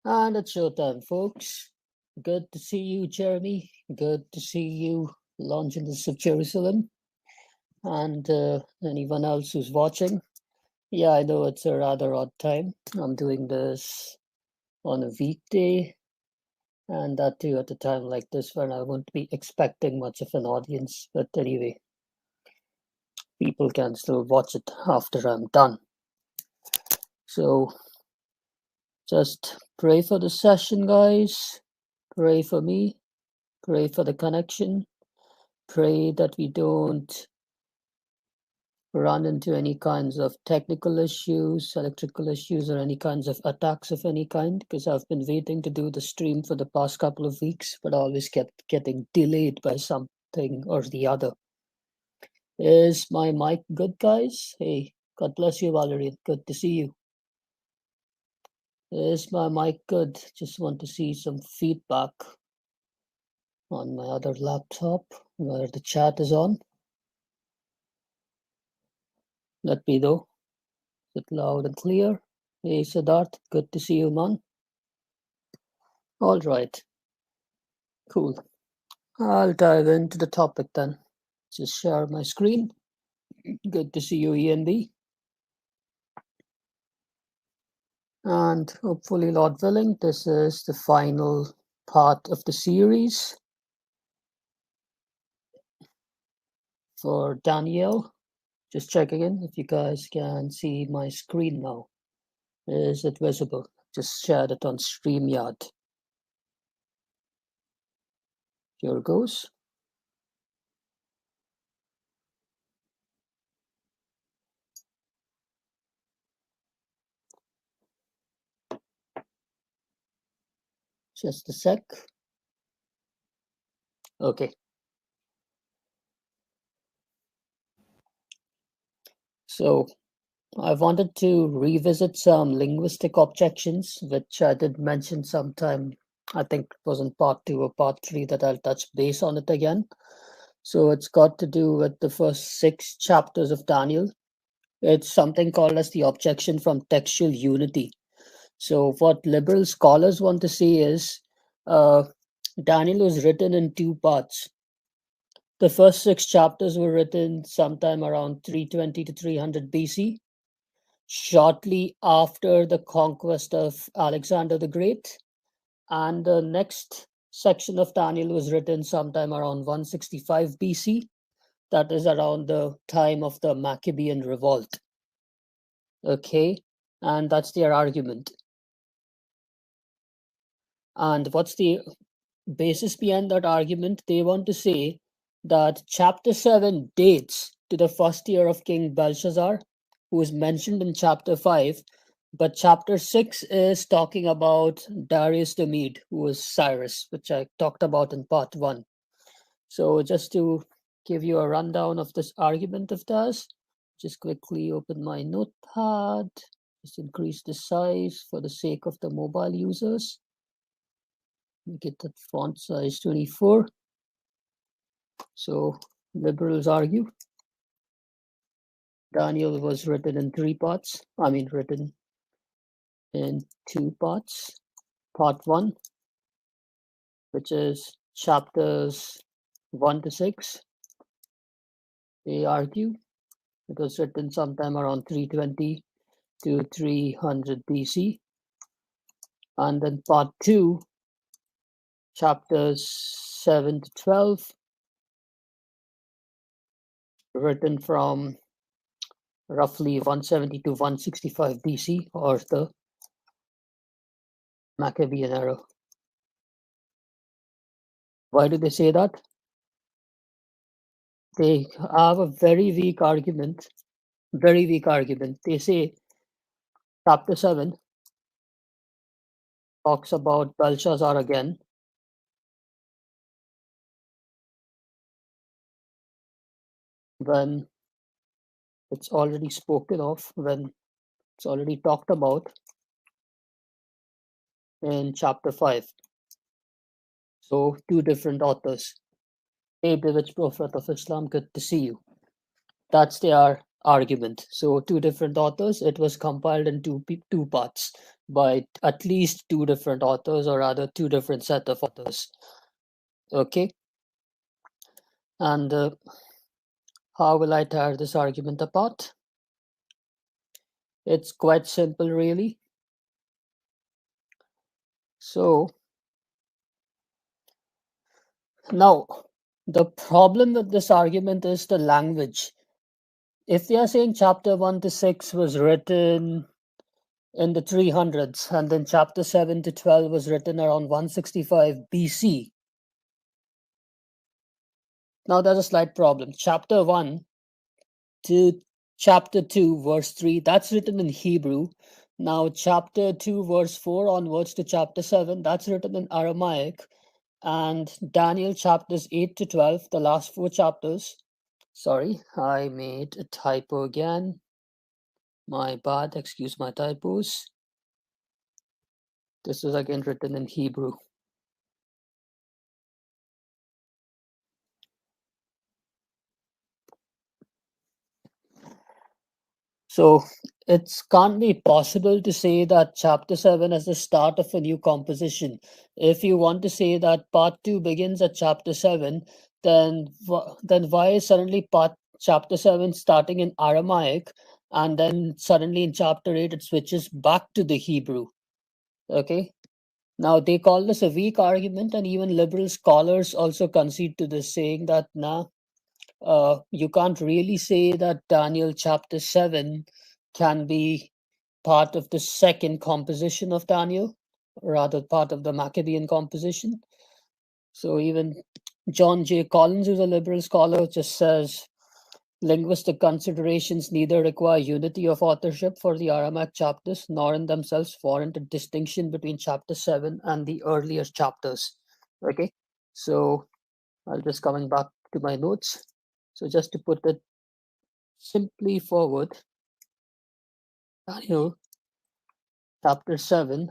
And it's showtime, folks. Good to see you, Jeremy. Good to see you, Longinus of Jerusalem, and anyone else who's watching. Yeah, I know it's a rather odd time. I'm doing this on a weekday, and that too at a time like this when I won't be expecting much of an audience. But anyway, people can still watch it after I'm done. So just pray for the session, guys. Pray for me. Pray for the connection. Pray that we don't run into any kinds of technical issues, electrical issues, or any kinds of attacks of any kind, because I've been waiting to do the stream for the past couple of weeks, but always kept getting delayed by something or the other. Is my mic good, guys? Hey, God bless you, Valerie. Good to see you. Is my mic good? Just want to see some feedback on my other laptop where the chat is on. Let me know. Is it loud and clear? Hey, Siddharth. Good to see you, man. All right. Cool. I'll dive into the topic then. Just share my screen. Good to see you, ENB. And hopefully, Lord willing, this is the final part of the series for Daniel. Just checking in if you guys can see my screen now. Is it visible? Just shared it on StreamYard. Here goes. Just a sec. Okay. So I wanted to revisit some linguistic objections, which I did mention sometime. I think it was in part 2 or part 3 that I'll touch base on it again. So it's got to do with the first 6 chapters of Daniel. It's something called as the objection from textual unity. So what liberal scholars want to say is Daniel was written in 2 parts. The first 6 chapters were written sometime around 320 to 300 BC, shortly after the conquest of Alexander the Great. And the next section of Daniel was written sometime around 165 BC. That is around the time of the Maccabean revolt. Okay, and that's their argument. And what's the basis behind that argument? They want to say that chapter 7 dates to the first year of King Belshazzar, who is mentioned in chapter 5, but chapter 6 is talking about Darius the Mede, who was Cyrus, which I talked about in part 1. So just to give you a rundown of this argument of theirs, just quickly open my notepad, just increase the size for the sake of the mobile users. Make it that font size 24. So liberals argue Daniel was written in 3 parts. Written in 2 parts. Part 1, which is chapters 1 to 6. They argue it was written sometime around 320 to 300 BC. And then part 2, chapters 7 to 12, written from roughly 170 to 165 BC, or the Maccabean era. Why do they say that? They have a very weak argument. They say chapter 7 talks about Belshazzar again. When it's already spoken of, when it's already talked about in chapter 5. So 2 different authors. Hey, Bewitched Prophet of Islam, good to see you. That's their argument. So two different authors. It was compiled in two parts by at least two different authors, or rather two different set of authors. Okay, and how will I tear this argument apart? It's quite simple, really. So now the problem with this argument is the language. If they are saying chapter 1 to 6 was written in the 300s, and then chapter 7 to 12 was written around 165 BC. Now there's a slight problem. Chapter 1 to chapter 2, verse 3, that's written in Hebrew. Now, chapter 2, verse 4 onwards to chapter 7, that's written in Aramaic. And Daniel chapters 8 to 12, the last four chapters. Sorry, I made a typo again. My bad, excuse my typos. This is again written in Hebrew. So it can't be possible to say that chapter 7 is the start of a new composition. If you want to say that part 2 begins at chapter 7, then why is suddenly chapter 7 starting in Aramaic, and then suddenly in chapter 8 it switches back to the Hebrew? Okay. Now they call this a weak argument, and even liberal scholars also concede to this, saying that you can't really say that Daniel chapter 7 can be part of the second composition of Daniel, rather part of the Maccabean composition. So even John J. Collins, who's a liberal scholar, just says linguistic considerations neither require unity of authorship for the Aramaic chapters, nor in themselves warrant a distinction between chapter 7 and the earlier chapters. Okay, so I'll just coming back to my notes. So just to put it simply forward, Daniel chapter 7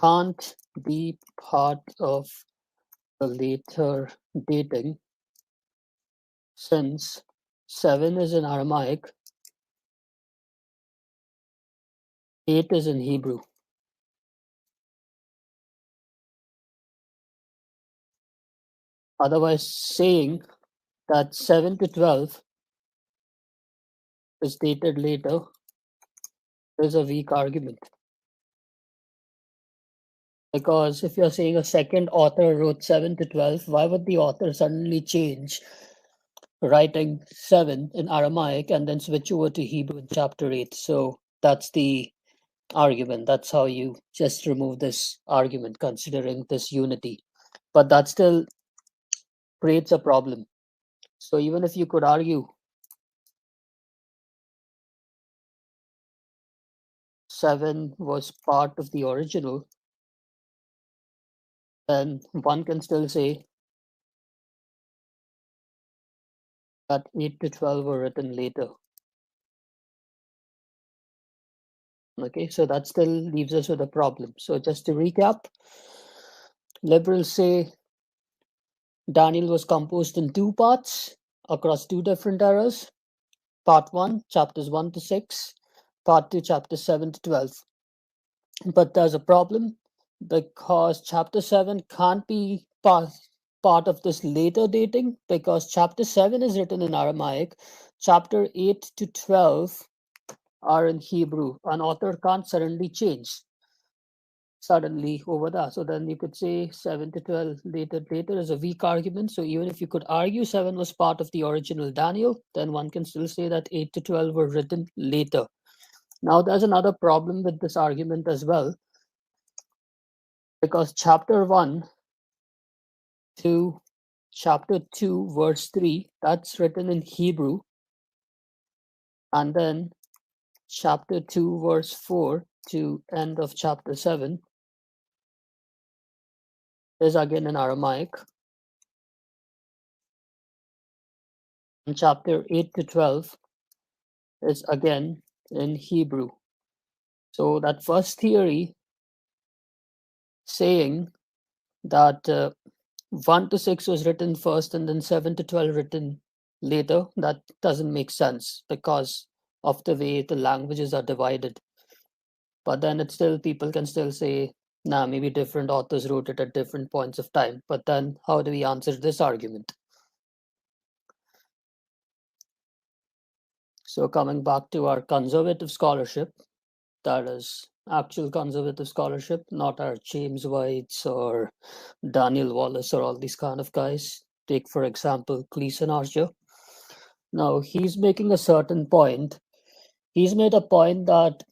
can't be part of the later dating, since 7 is in Aramaic, 8 is in Hebrew. Otherwise, saying that 7 to 12 is dated later is a weak argument. Because if you're saying a second author wrote 7 to 12, why would the author suddenly change writing 7 in Aramaic and then switch over to Hebrew in chapter 8? So that's the argument. That's how you just remove this argument, considering this unity. But that still creates a problem. So even if you could argue 7 was part of the original, then one can still say that 8 to 12 were written later. Okay, so that still leaves us with a problem. So just to recap, liberals say Daniel was composed in two parts across two different eras. Part 1, chapters 1 to 6, part 2, chapters 7 to 12. But there's a problem, because chapter 7 can't be part of this later dating, because chapter 7 is written in Aramaic, chapter 8 to 12 are in Hebrew. An author can't suddenly change suddenly over that. So then you could say 7 to 12 later is a weak argument. So even if you could argue 7 was part of the original Daniel, then one can still say that 8 to 12 were written later. Now there's another problem with this argument as well, because chapter 1 to chapter 2, verse 3, that's written in Hebrew. And then chapter 2, verse 4 to end of chapter 7 is again in Aramaic. And chapter 8 to 12 is again in Hebrew. So that first theory saying that 1 to 6 was written first and then 7 to 12 written later, that doesn't make sense because of the way the languages are divided. But then it's still, people can still say, nah, maybe different authors wrote it at different points of time. But then how do we answer this argument? So coming back to our conservative scholarship, that is actual conservative scholarship, not our James Whites or Daniel Wallace or all these kind of guys. Take, for example, Gleason Archer. Now, he's making a certain point. He's made a point that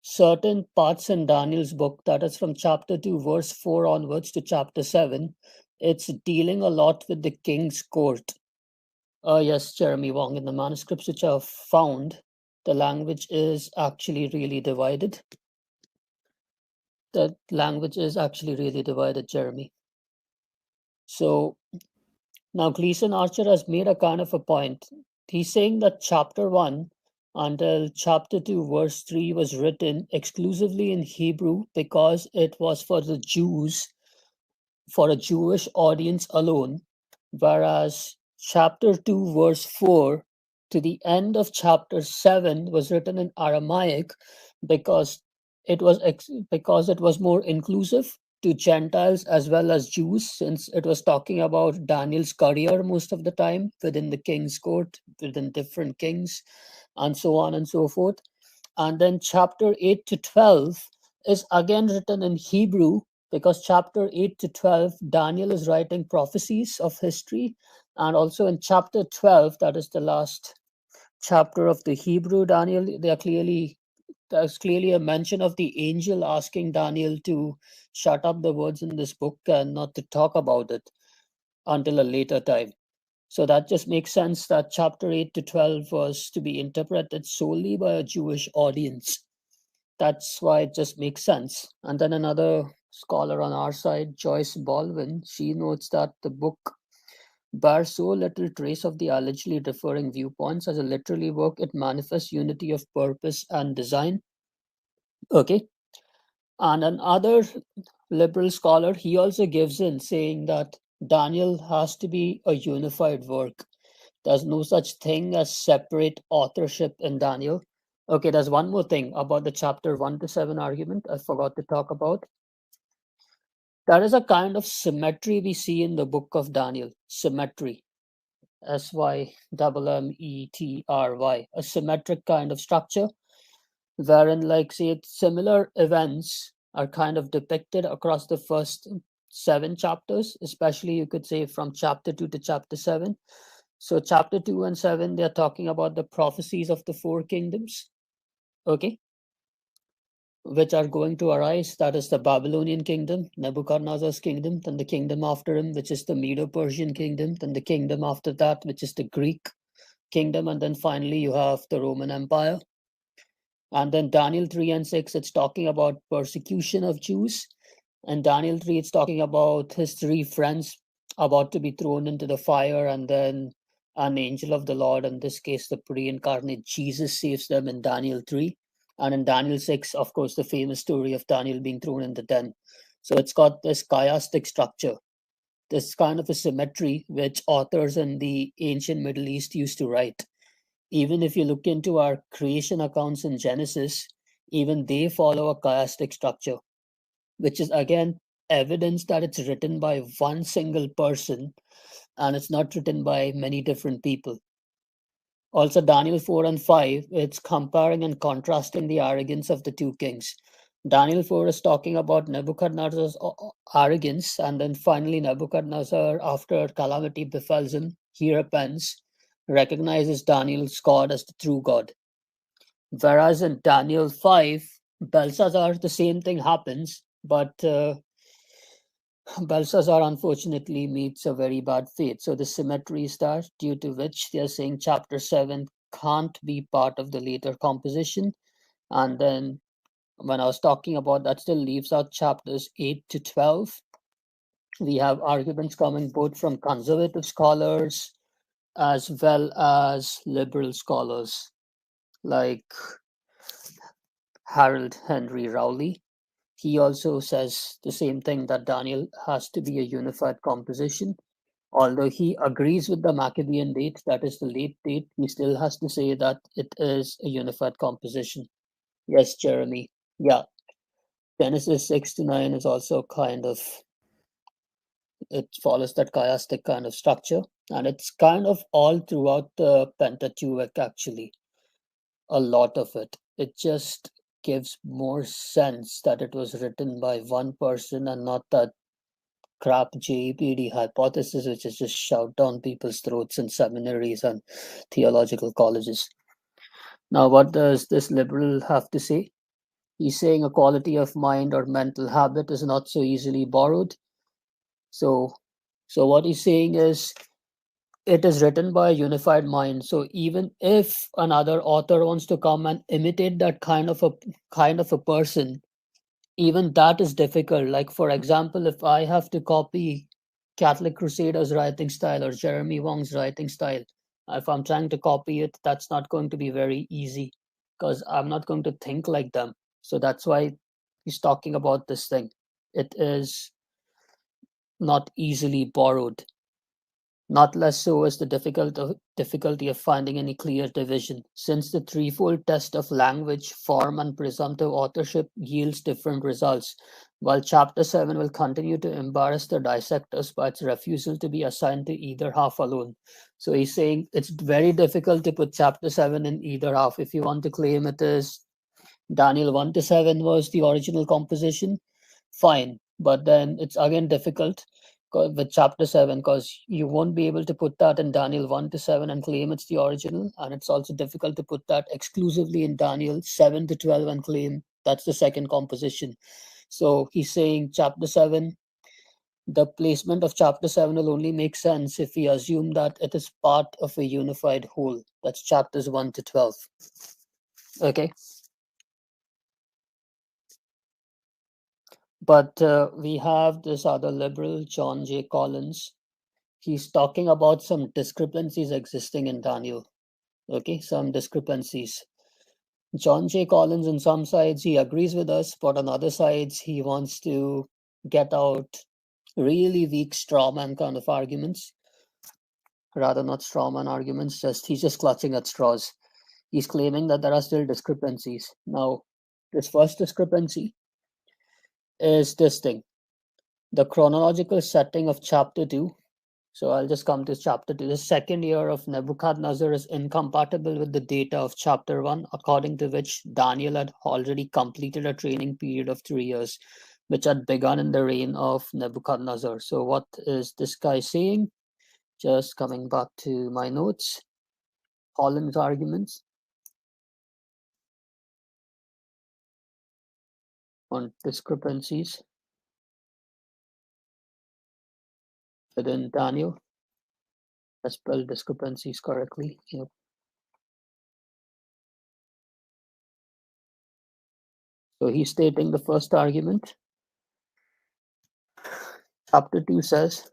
certain parts in Daniel's book, that is from chapter 2, verse 4 onwards to chapter 7, it's dealing a lot with the king's court. Yes, Jeremy Wong, in the manuscripts which I've found, the language is actually really divided. The language is actually really divided, Jeremy. So now Gleason Archer has made a kind of a point. He's saying that chapter 1 until chapter 2, verse 3 was written exclusively in Hebrew because it was for the Jews, for a Jewish audience alone, whereas chapter 2, verse 4 to the end of chapter 7 was written in Aramaic because because it was more inclusive to Gentiles as well as Jews, since it was talking about Daniel's career most of the time within the king's court, within different kings, and so on and so forth. And then chapter 8 to 12 is again written in Hebrew because chapter 8 to 12, Daniel is writing prophecies of history. And also in chapter 12, that is the last chapter of the Hebrew Daniel, there's clearly a mention of the angel asking Daniel to shut up the words in this book and not to talk about it until a later time. So that just makes sense that chapter 8 to 12 was to be interpreted solely by a Jewish audience. That's why it just makes sense. And then another scholar on our side, Joyce Baldwin, she notes that the book bears so little trace of the allegedly differing viewpoints. As a literary work, it manifests unity of purpose and design. Okay. And another liberal scholar, he also gives in saying that Daniel has to be a unified work. There's no such thing as separate authorship in Daniel. Okay, there's one more thing about the chapter 1 to 7 argument I forgot to talk about. There is a kind of symmetry we see in the book of Daniel. Symmetry. Symetry. A symmetric kind of structure wherein, like, say, similar events are kind of depicted across the first 7 chapters, especially you could say from chapter 2 to chapter 7. So chapter 2 and 7, they're talking about the prophecies of the 4 kingdoms, okay, which are going to arise. That is the Babylonian kingdom, Nebuchadnezzar's kingdom, then the kingdom after him, which is the Medo-Persian kingdom, then the kingdom after that, which is the Greek kingdom, and then finally you have the Roman Empire. And then Daniel 3 and 6, it's talking about persecution of Jews. And Daniel 3, it's talking about his 3 friends about to be thrown into the fire, and then an angel of the Lord, in this case, the pre-incarnate Jesus, saves them in Daniel 3. And in Daniel 6, of course, the famous story of Daniel being thrown in the den. So it's got this chiastic structure, this kind of a symmetry which authors in the ancient Middle East used to write. Even if you look into our creation accounts in Genesis, even they follow a chiastic structure, which is again evidence that it's written by one single person and it's not written by many different people. Also, Daniel 4 and 5, it's comparing and contrasting the arrogance of the 2 kings. Daniel 4 is talking about Nebuchadnezzar's arrogance, and then finally, Nebuchadnezzar, after calamity befalls him, he repents, recognizes Daniel's God as the true God. Whereas in Daniel 5, Belshazzar, the same thing happens, but Belshazzar unfortunately meets a very bad fate. So the symmetry is there, due to which they are saying chapter 7 can't be part of the later composition. And then when I was talking about that, still leaves out chapters 8 to 12. We have arguments coming both from conservative scholars as well as liberal scholars like Harold Henry Rowley. He also says the same thing, that Daniel has to be a unified composition. Although he agrees with the Maccabean date, that is the late date, he still has to say that it is a unified composition. Yes, Jeremy. Yeah, Genesis 6 to 9 is also kind of, it follows that chiastic kind of structure, and it's kind of all throughout the Pentateuch, actually, a lot of it. It just gives more sense that it was written by one person and not that crap JEPD hypothesis, which is just shoved down people's throats in seminaries and theological colleges. Now, what does this liberal have to say? He's saying a quality of mind or mental habit is not so easily borrowed. So, so what he's saying is it is written by a unified mind. So even if another author wants to come and imitate that kind of a person, even that is difficult. Like, for example, if I have to copy Catholic Crusaders' writing style or Jeremy Wong's writing style, if I'm trying to copy it, that's not going to be very easy because I'm not going to think like them. So that's why he's talking about this thing. It is not easily borrowed. Not less so is the difficulty of finding any clear division, since the threefold test of language, form, and presumptive authorship yields different results, while Chapter 7 will continue to embarrass the dissectors by its refusal to be assigned to either half alone. So he's saying it's very difficult to put Chapter 7 in either half. If you want to claim it is Daniel 1 to 7 was the original composition, fine. But then it's again difficult with chapter 7 because you won't be able to put that in Daniel 1 to 7 and claim it's the original. And it's also difficult to put that exclusively in Daniel 7 to 12 and claim that's the second composition. So he's saying chapter 7, the placement of chapter 7 will only make sense if we assume that it is part of a unified whole. That's chapters 1 to 12. Okay. But we have this other liberal, John J. Collins. He's talking about some discrepancies existing in Daniel. Okay, some discrepancies. John J. Collins, on some sides, he agrees with us, but on other sides, he wants to get out really weak strawman kind of arguments. Rather, not strawman arguments, he's just clutching at straws. He's claiming that there are still discrepancies. Now, this first discrepancy is this thing. The chronological setting of chapter 2. So I'll just come to chapter 2. The second year of Nebuchadnezzar is incompatible with the data of chapter 1, according to which Daniel had already completed a training period of 3 years, which had begun in the reign of Nebuchadnezzar. So what is this guy saying? Just coming back to my notes. Holland's arguments on discrepancies within Daniel. I spelled discrepancies correctly. Yep. So he's stating the first argument. Chapter 2 says,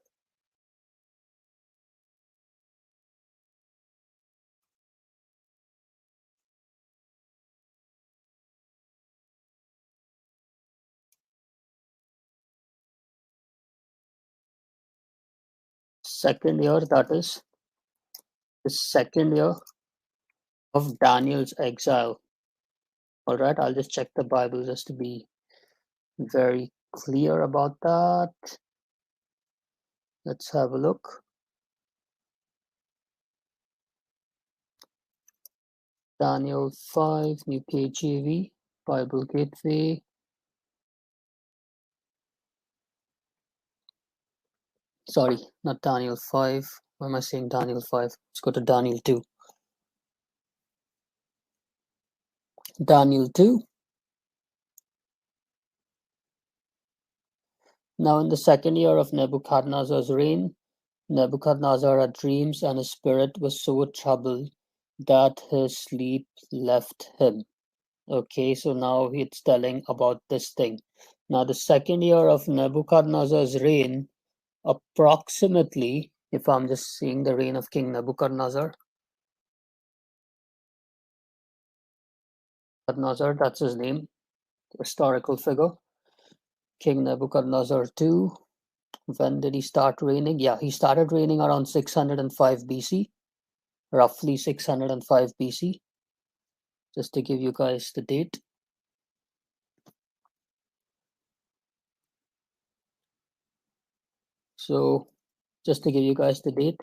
second year, that is the second year of Daniel's exile. All right, I'll just check the Bible just to be very clear about that. Let's have a look. Daniel 5, New KJV, Bible Gateway. Sorry, not Daniel 5. Why am I saying Daniel 5? Let's go to Daniel 2. Daniel 2. Now, in the second year of Nebuchadnezzar's reign, Nebuchadnezzar had dreams, and his spirit was so troubled that his sleep left him. Okay, so now it's telling about this thing. Now, the second year of Nebuchadnezzar's reign, approximately, if I'm just seeing the reign of King Nebuchadnezzar, that's his name, historical figure, King Nebuchadnezzar II. when did he start reigning? Yeah, he started reigning around 605 BC, roughly 605 BC, just to give you guys the date. So, just to give you guys the date,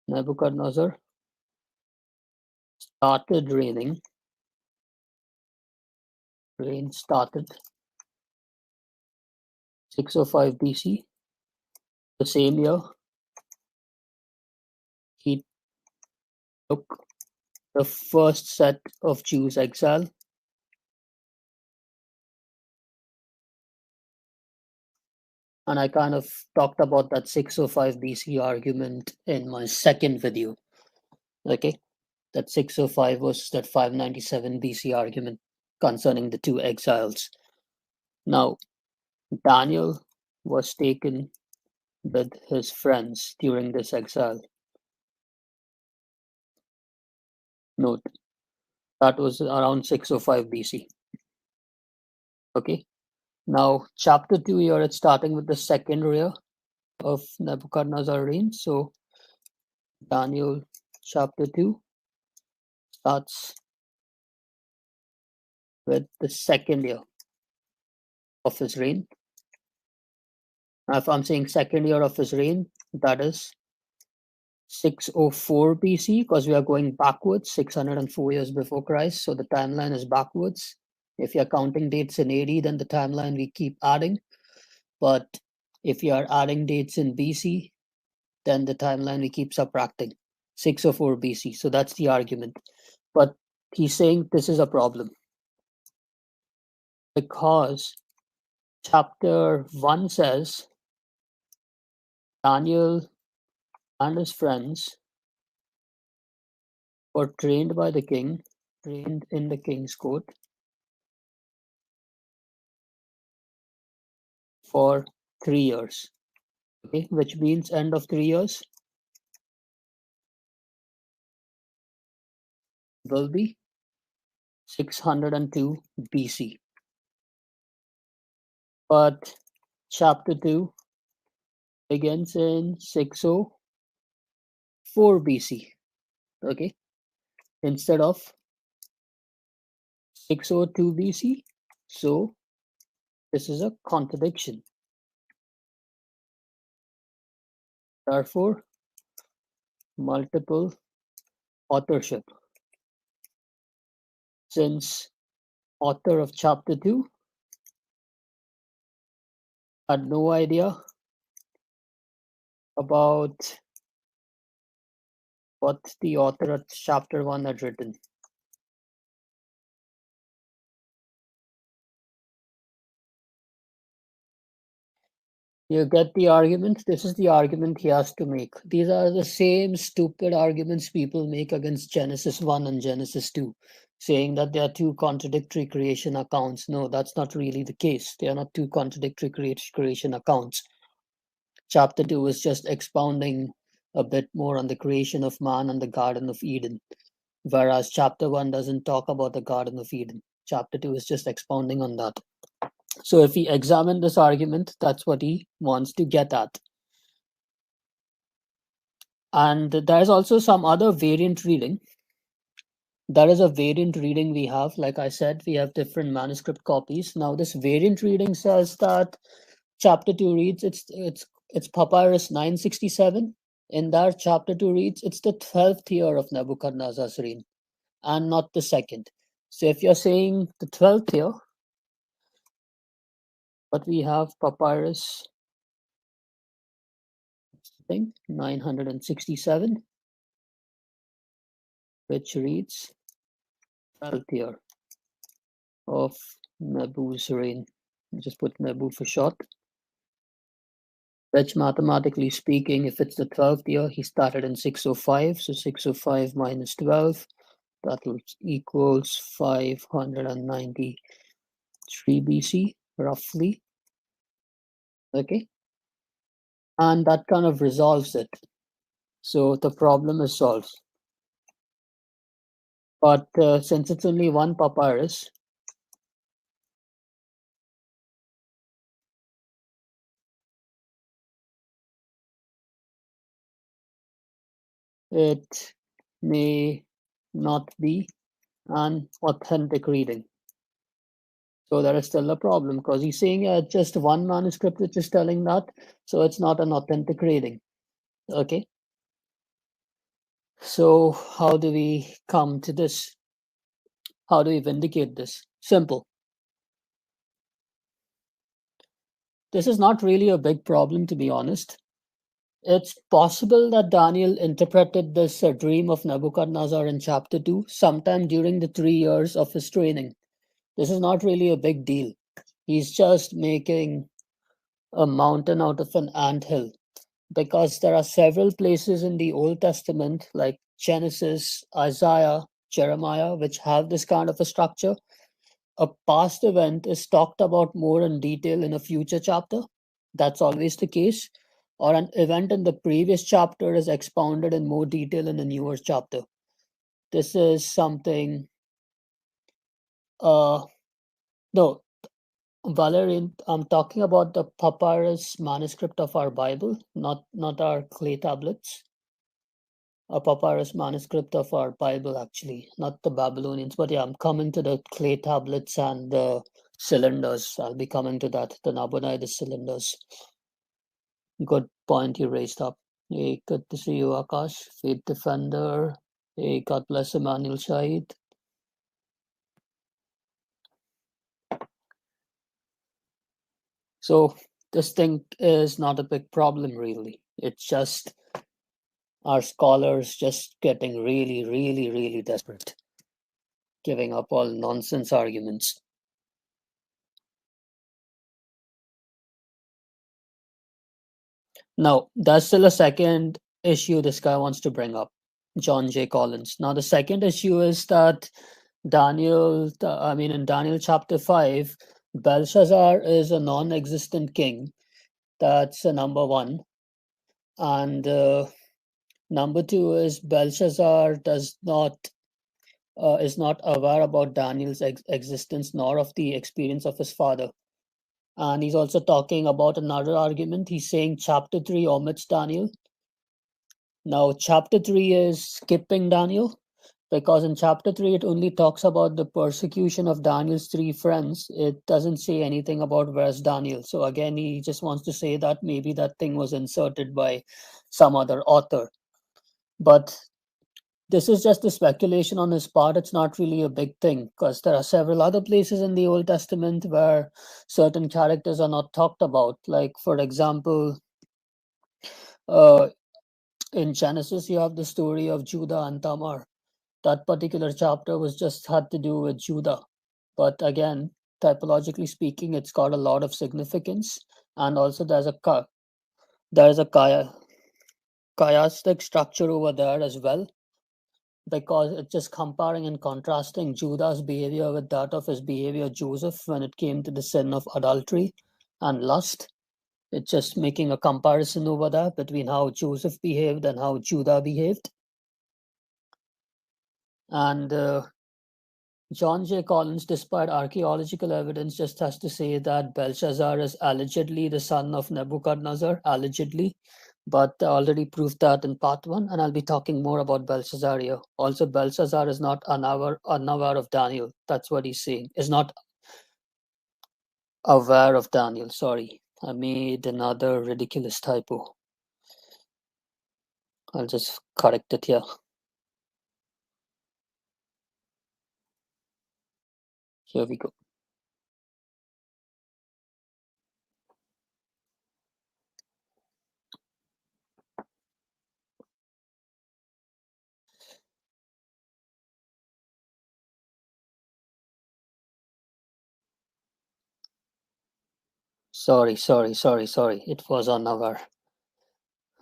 Nebuchadnezzar started reign started 605 BC. The same year, he took the first set of Jews exile. And I kind of talked about that 605 BC argument in my second video. Okay, that 605 was that 597 BC argument concerning the two exiles. Now, Daniel was taken with his friends during this exile. Note, that was around 605 BC. Okay, now chapter 2 here, it's starting with the second year of Nebuchadnezzar reign. So Daniel chapter 2 starts with the second year of his reign. Now, if I'm saying second year of his reign, that is 604 BC, because we are going backwards, 604 years before Christ. So the timeline is backwards. If you're counting dates in AD, then the timeline we keep adding. But if you are adding dates in BC, then the timeline we keep subtracting. 604 BC. So that's the argument. But he's saying this is a problem, because chapter 1 says Daniel and his friends were trained by the king, trained in the king's court for 3 years. Okay, which means end of 3 years will be 602 BC. But chapter 2 begins in 604 BC. Okay, instead of 602 BC. So this is a contradiction. Therefore, multiple authorship. Since author of chapter 2 had no idea about what the author of chapter 1 had written. You get the argument? This is the argument he has to make. These are the same stupid arguments people make against Genesis 1 and Genesis 2, saying that they are two contradictory creation accounts. No, that's not really the case. They are not two contradictory creation accounts. Chapter 2 is just expounding a bit more on the creation of man and the Garden of Eden, whereas chapter 1 doesn't talk about the Garden of Eden. Chapter 2 is just expounding on that. So if we examine this argument, that's what he wants to get at. And there's also some other variant reading. There is a variant reading we have. Like I said, we have different manuscript copies. Now this variant reading says that chapter 2 reads, it's Papyrus 967. In that chapter 2 reads, it's the 12th year of Nebuchadnezzar's reign and not the second. So if you're saying the 12th year, but we have Papyrus, I think 967, which reads 12th year of Nebu's reign. Just put Nebu for short. Which mathematically speaking, if it's the 12th year, he started in 605. So 605 minus 12, that will equals 593 BC, roughly. Okay. And that kind of resolves it. So the problem is solved. But since it's only one papyrus, it may not be an authentic reading. So there is still a problem because he's saying just one manuscript which is telling that, so it's not an authentic reading. Okay. So how do we come to this? How do we vindicate this? Simple. This is not really a big problem, to be honest. It's possible that Daniel interpreted this dream of Nebuchadnezzar in chapter 2 sometime during the 3 years of his training. This is not really a big deal. He's just making a mountain out of an anthill because there are several places in the Old Testament, like Genesis, Isaiah, Jeremiah, which have this kind of a structure. A past event is talked about more in detail in a future chapter. That's always the case. Or an event in the previous chapter is expounded in more detail in a newer chapter. This is something, uh, no, Valerian, I'm talking about the papyrus manuscript of our Bible, not our clay tablets. A papyrus manuscript of our Bible, actually, not the Babylonians. But yeah, I'm coming to the clay tablets and the cylinders. I'll be coming to that, the Nabonidus cylinders. Good point you raised up. Hey, good to see you, Akash. Faith Defender. Hey, God bless Emmanuel Shahid. So this thing is not a big problem, really. It's just our scholars just getting really, really, really desperate, giving up all nonsense arguments. Now, there's still a second issue this guy wants to bring up, John J. Collins. Now, the second issue is that in Daniel chapter 5, Belshazzar is a non existent king. That's number one. And number two is Belshazzar is not aware about Daniel's existence nor of the experience of his father. And he's also talking about another argument. He's saying chapter 3 omits Daniel. Now, chapter 3 is skipping Daniel because in chapter 3 it only talks about the persecution of Daniel's three friends. It doesn't say anything about where's Daniel. So, again, he just wants to say that maybe that thing was inserted by some other author. But this is just a speculation on his part. It's not really a big thing because there are several other places in the Old Testament where certain characters are not talked about. Like, for example, uh, in Genesis, you have the story of Judah and Tamar. That particular chapter was just had to do with Judah. But again, typologically speaking, it's got a lot of significance. And also, there's a chiastic structure over there as well, because it's just comparing and contrasting Judah's behavior with that of his behavior, Joseph, when it came to the sin of adultery and lust. It's just making a comparison over there between how Joseph behaved and how Judah behaved. And John J. Collins, despite archaeological evidence, just has to say that Belshazzar is allegedly the son of Nebuchadnezzar, allegedly, but I already proved that in part one, and I'll be talking more about Belshazzar here. Also, Belshazzar is not unaware of Daniel. That's what he's saying. Is not aware of Daniel. Sorry, I made another ridiculous typo. I'll just correct it here. Here we go. Sorry. It was unaware.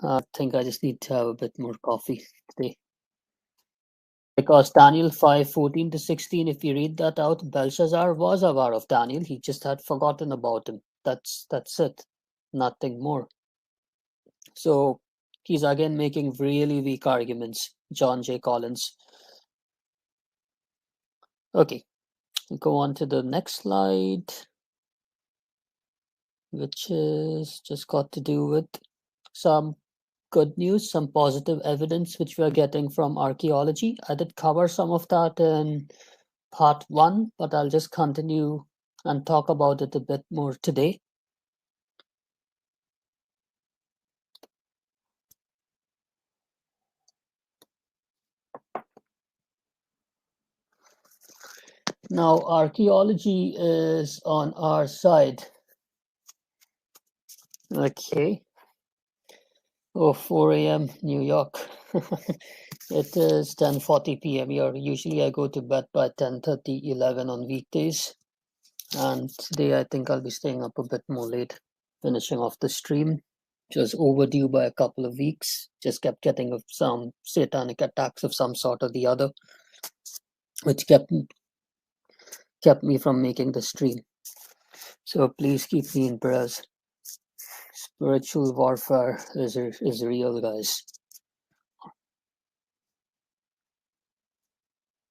I think I just need to have a bit more coffee today. Because Daniel 5:14 to 16, if you read that out, Belshazzar was aware of Daniel. He just had forgotten about him. That's it. Nothing more. So he's again making really weak arguments, John J. Collins. Okay, we'll go on to the next slide, which is just got to do with some good news, some positive evidence which we are getting from archaeology. I did cover some of that in part one, but I'll just continue and talk about it a bit more today. Now, archaeology is on our side. Okay. Oh, 4 a.m. New York. It is 10:40 p.m. here. Usually I go to bed by 10:30, 11 on weekdays. And today I think I'll be staying up a bit more late, finishing off the stream. Which was overdue by a couple of weeks. Just kept getting some satanic attacks of some sort or the other, which kept me from making the stream. So please keep me in prayers. Spiritual warfare is real, guys.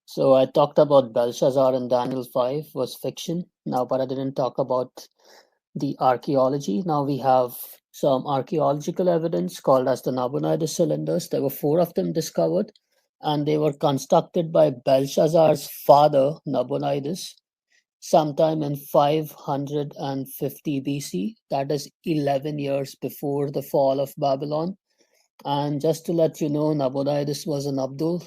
So I talked about Belshazzar and Daniel 5 was fiction now, but I didn't talk about the archaeology. Now we have some archaeological evidence called as the Nabonidus cylinders. There were 4 of them discovered, and they were constructed by Belshazzar's father, Nabonidus, sometime in 550 BC. That is 11 years before the fall of Babylon. And just to let you know, Nabonidus was an Abdul.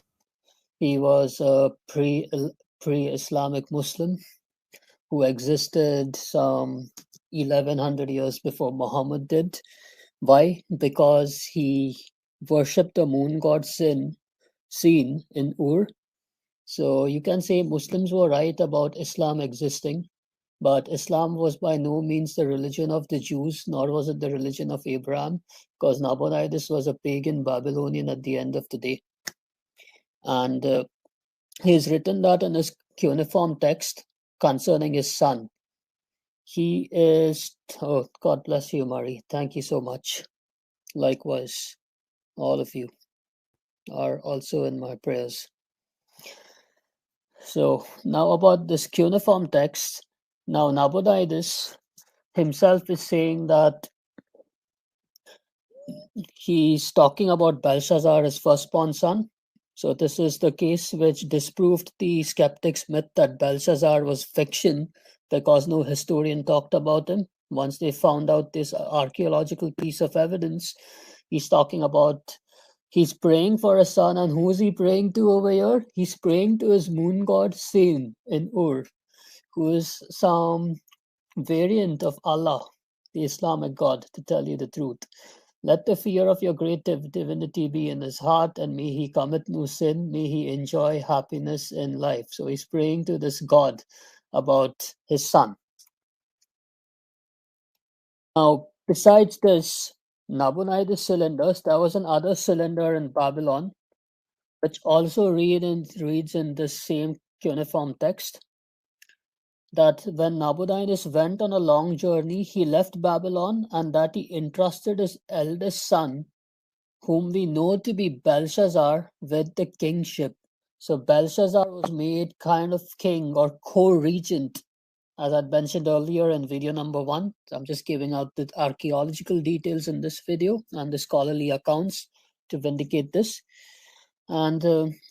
He was a pre-Islamic Muslim who existed some 1100 years before Muhammad did. Why? Because he worshipped a moon god Sin in Ur. So you can say Muslims were right about Islam existing, but Islam was by no means the religion of the Jews, nor was it the religion of Abraham, because Nabonidus was a pagan Babylonian at the end of the day. And he's written that in his cuneiform text concerning his son. He is, oh, God bless you, Murray. Thank you so much. Likewise, all of you are also in my prayers. So now about this cuneiform text. Now Nabonidus himself is saying that he's talking about Belshazzar, his firstborn son. So this is the case which disproved the skeptics' myth that Belshazzar was fiction because no historian talked about him. Once they found out this archaeological piece of evidence, he's talking about he's praying for a son, and who is he praying to over here? He's praying to his moon god Sin in Ur, who is some variant of Allah, the Islamic God, to tell you the truth. Let the fear of your great divinity be in his heart, and may he commit no sin. May he enjoy happiness in life. So he's praying to this God about his son. Now, besides this Nabonidus cylinders, there was another cylinder in Babylon, which also reads in the same cuneiform text, that when Nabonidus went on a long journey, he left Babylon, and that he entrusted his eldest son, whom we know to be Belshazzar, with the kingship. So Belshazzar was made kind of king or co-regent, as I mentioned earlier in video number 1. So I'm just giving out the archaeological details in this video and the scholarly accounts to vindicate this. And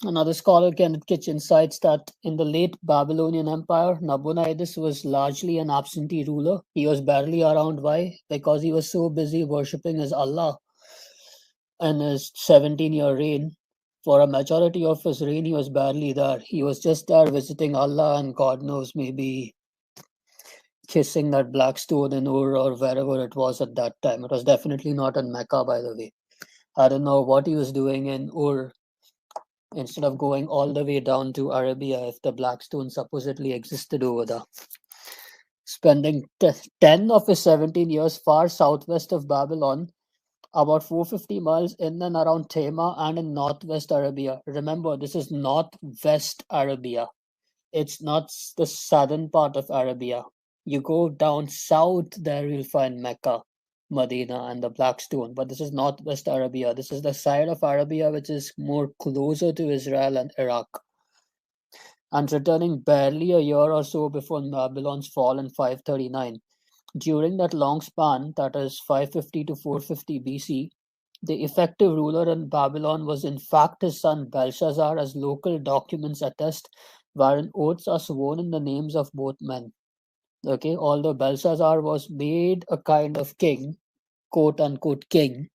another scholar, Kenneth Kitchen, cites that in the late Babylonian Empire, Nabonidus was largely an absentee ruler. He was barely around. Why? Because he was so busy worshipping his Allah in his 17-year reign. For a majority of his reign, he was barely there. He was just there visiting Allah, and God knows, maybe kissing that black stone in Ur or wherever it was at that time. It was definitely not in Mecca, by the way. I don't know what he was doing in Ur instead of going all the way down to Arabia if the black stone supposedly existed over there. Spending 10 of his 17 years far southwest of Babylon, about 450 miles in and around Tema and in northwest Arabia. Remember, this is northwest Arabia. It's not the southern part of Arabia. You go down south, there you'll find Mecca, Medina, and the Black Stone. But this is northwest Arabia. This is the side of Arabia which is more closer to Israel and Iraq. And returning barely a year or so before Babylon's fall in 539. During that long span, that is 550 to 450 BC, The effective ruler in Babylon was in fact his son Belshazzar, as local documents attest, wherein oaths are sworn in the names of both men. Okay, although Belshazzar was made a kind of king, quote unquote king,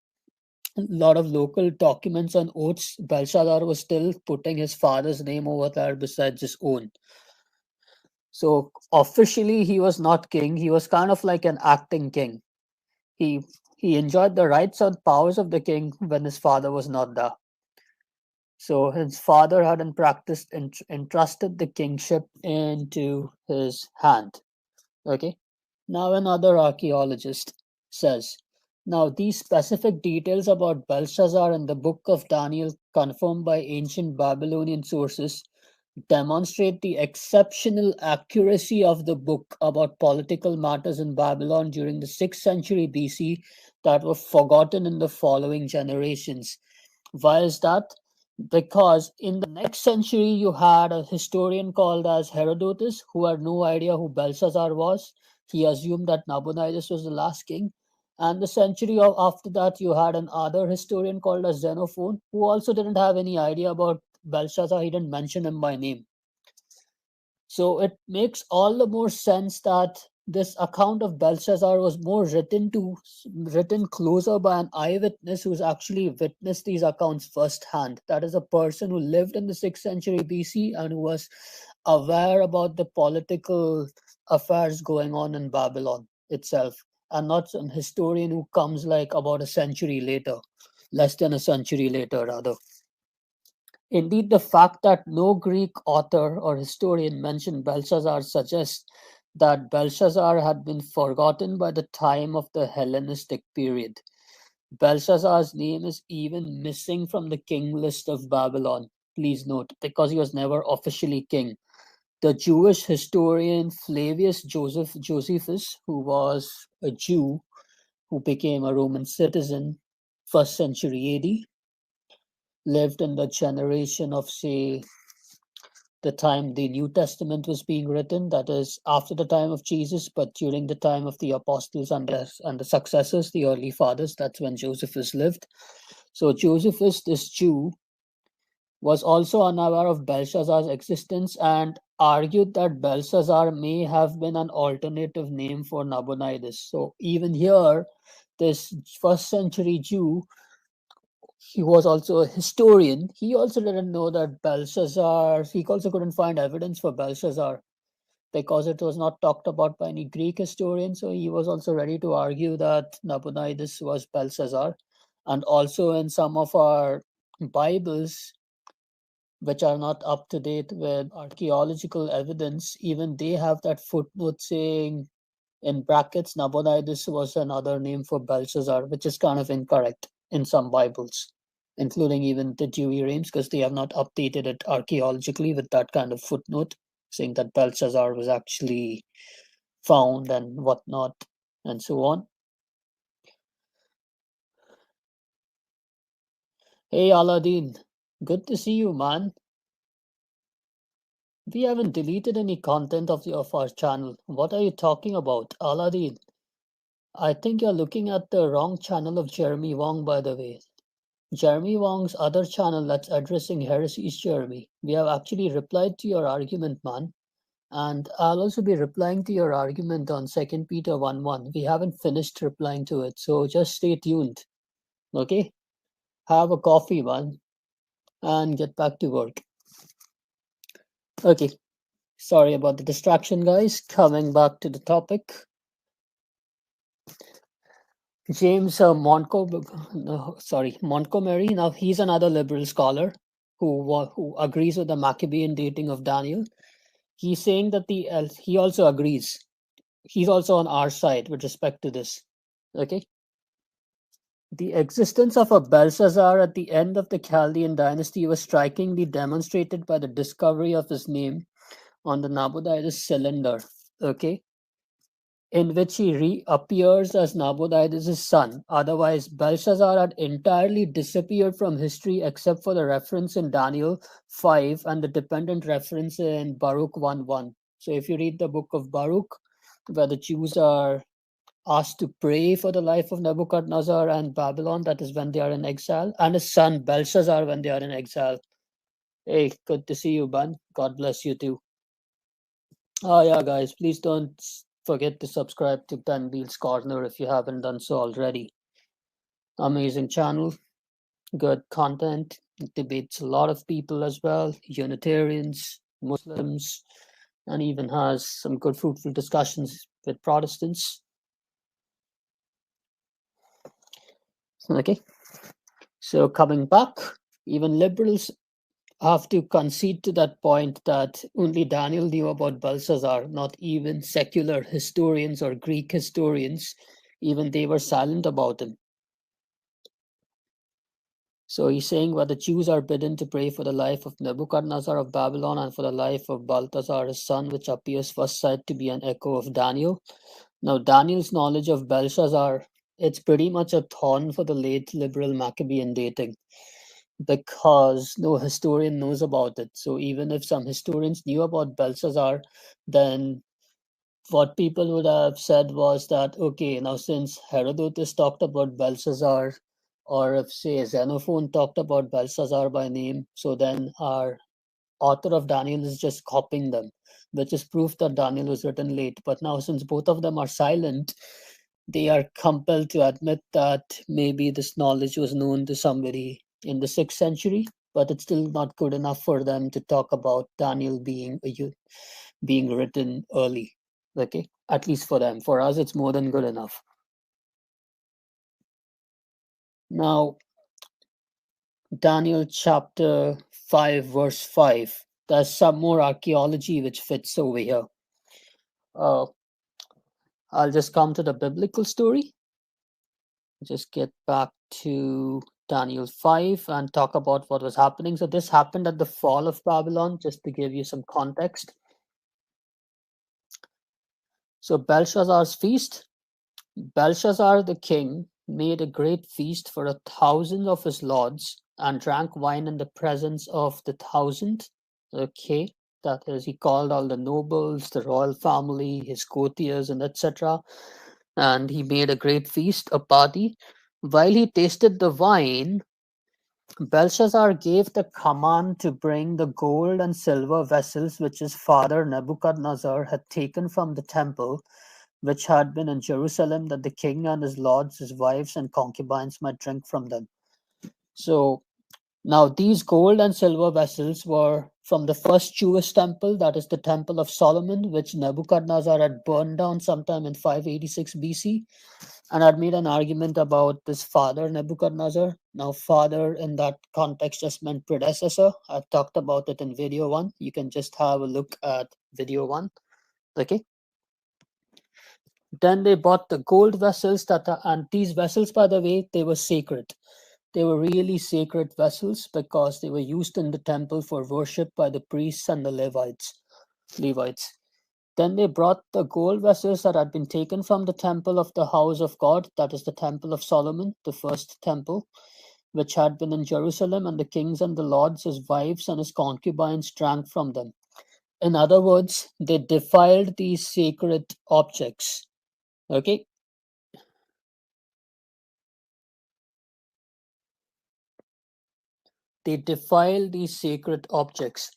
a lot of local documents and oaths, Belshazzar was still putting his father's name over there besides his own. So officially, he was not king. He was kind of like an acting king. He he enjoyed the rights and powers of the king when his father was not there. So his father had in practice entrusted the kingship into his hand. Okay. Now another archaeologist says, now these specific details about Belshazzar in the book of Daniel, confirmed by ancient Babylonian sources, demonstrate the exceptional accuracy of the book about political matters in Babylon during the 6th century BC that were forgotten in the following generations. Why is that? Because in the next century, you had a historian called as Herodotus who had no idea who Belshazzar was. He assumed that Nabonidus was the last king. And the century after that, you had another historian called as Xenophon who also didn't have any idea about Belshazzar. He didn't mention him by name. So it makes all the more sense that this account of Belshazzar was more written closer by an eyewitness who's actually witnessed these accounts firsthand. That is a person who lived in the 6th century BC and who was aware about the political affairs going on in Babylon itself, and not an historian who comes like about a century later, less than a century later rather. Indeed, the fact that no Greek author or historian mentioned Belshazzar suggests that Belshazzar had been forgotten by the time of the Hellenistic period. Belshazzar's name is even missing from the king list of Babylon, please note, because he was never officially king. The Jewish historian Flavius Josephus, who was a Jew who became a Roman citizen 1st century AD, lived in the generation of, say, the time the New Testament was being written, that is after the time of Jesus, but during the time of the apostles and the successors, the early fathers. That's when Josephus lived. So Josephus, this Jew, was also unaware of Belshazzar's existence and argued that Belshazzar may have been an alternative name for Nabonidus. So even here, this 1st century Jew, he was also a historian. He also didn't know that Belshazzar, he also couldn't find evidence for Belshazzar because it was not talked about by any Greek historian. So he was also ready to argue that Nabonidus was Belshazzar. And also in some of our Bibles, which are not up to date with archaeological evidence, even they have that footnote saying in brackets, Nabonidus was another name for Belshazzar, which is kind of incorrect in some Bibles, including even the Douay-Rheims, because they have not updated it archaeologically with that kind of footnote, saying that Belshazzar was actually found and whatnot, and so on. Hey, Aladdin, good to see you, man. We haven't deleted any content of our channel. What are you talking about, Aladdin? I think you're looking at the wrong channel of Jeremy Wong, by the way. Jeremy Wong's other channel that's addressing heresies, Jeremy. We have actually replied to your argument, man. And I'll also be replying to your argument on 2 Peter 1:1. We haven't finished replying to it, so just stay tuned. Okay? Have a coffee, man, and get back to work. Okay. Sorry about the distraction, guys. Coming back to the topic. James Montgomery. Now he's another liberal scholar who agrees with the Maccabean dating of Daniel. He's saying that he also agrees. He's also on our side with respect to this. Okay. The existence of a Belshazzar at the end of the Chaldean dynasty was strikingly demonstrated by the discovery of his name on the Nabonidus cylinder. Okay. In which he reappears as Nabonidus' son. Otherwise, Belshazzar had entirely disappeared from history except for the reference in Daniel 5 and the dependent reference in Baruch 1:1. So if you read the book of Baruch, where the Jews are asked to pray for the life of Nebuchadnezzar and Babylon, that is when they are in exile, and his son Belshazzar when they are in exile. Hey, good to see you, Ban. God bless you too. Oh yeah, guys, please don't forget to subscribe to Ben Beal's Corner if you haven't done so already. Amazing channel, good content, it debates a lot of people as well, Unitarians, Muslims, and even has some good fruitful discussions with Protestants. Okay, so coming back, even liberals have to concede to that point that only Daniel knew about Belshazzar, not even secular historians or Greek historians, even they were silent about him. So he's saying where the Jews are bidden to pray for the life of Nebuchadnezzar of Babylon and for the life of Balthazar his son, which appears first sight to be an echo of Daniel. Now Daniel's knowledge of Belshazzar, it's pretty much a thorn for the late liberal Maccabean dating, because no historian knows about it. So even if some historians knew about Belshazzar, then what people would have said was that, okay, now since Herodotus talked about Belshazzar, or if, say, Xenophon talked about Belshazzar by name, so then our author of Daniel is just copying them, which is proof that Daniel was written late. But now, since both of them are silent, they are compelled to admit that maybe this knowledge was known to somebody in the 6th century, but it's still not good enough for them to talk about Daniel being written early. Okay, at least for them. For us, it's more than good enough. Now, Daniel chapter 5, verse 5. There's some more archaeology which fits over here. I'll just come to the biblical story. Just get back to Daniel 5 and talk about what was happening. So, this happened at the fall of Babylon, just to give you some context. So, Belshazzar's feast. Belshazzar the king made a great feast for 1,000 of his lords and drank wine in the presence of the 1,000. Okay, that is, he called all the nobles, the royal family, his courtiers, and etc. And he made a great feast, a party. While he tasted the wine, Belshazzar gave the command to bring the gold and silver vessels which his father Nebuchadnezzar had taken from the temple, which had been in Jerusalem, that the king and his lords, his wives, and concubines might drink from them. So now these gold and silver vessels were from the first Jewish temple, that is the Temple of Solomon, which Nebuchadnezzar had burned down sometime in 586 BC, and had made an argument about this father Nebuchadnezzar. Now, father in that context just meant predecessor. I talked about it in video 1. You can just have a look at video 1. Okay. Then they bought the gold vessels and these vessels, by the way, they were sacred. They were really sacred vessels because they were used in the temple for worship by the priests and the Levites. Then they brought the gold vessels that had been taken from the temple of the house of God, that is the temple of Solomon, the first temple, which had been in Jerusalem, and the kings and the lords, his wives and his concubines, drank from them. In other words, they defiled these sacred objects. Okay. They defiled these sacred objects.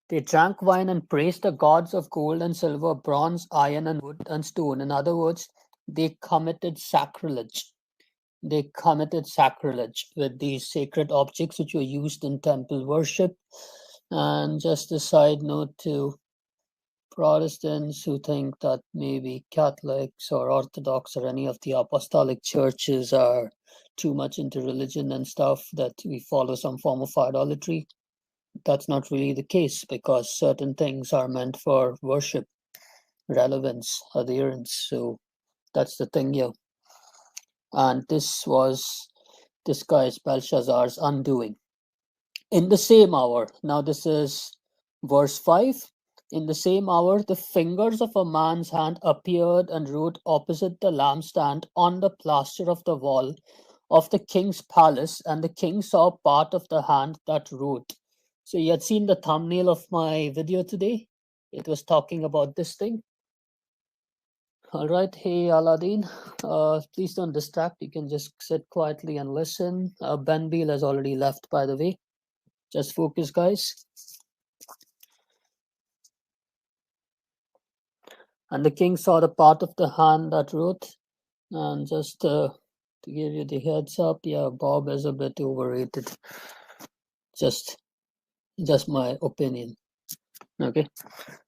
They drank wine and praised the gods of gold and silver, bronze, iron, and wood and stone. In other words, they committed sacrilege. They committed sacrilege with these sacred objects which were used in temple worship. And just a side note to Protestants who think that maybe Catholics or Orthodox or any of the apostolic churches are too much into religion and stuff, that we follow some form of idolatry. That's not really the case, because certain things are meant for worship, relevance, adherence. So that's the thing here. And this was this guy's Belshazzar's undoing. In the same hour, now this is verse 5. In the same hour, the fingers of a man's hand appeared and wrote opposite the lampstand on the plaster of the wall of the king's palace, and the king saw part of the hand that wrote. So you had seen the thumbnail of my video today. It was talking about this thing. All right. Hey, Aladdin. Please don't distract. You can just sit quietly and listen. Ben Beal has already left, by the way. Just focus, guys. And the king saw the part of the hand that wrote. And just to give you the heads up, yeah, Bob is a bit overrated. Just, just my opinion. Okay.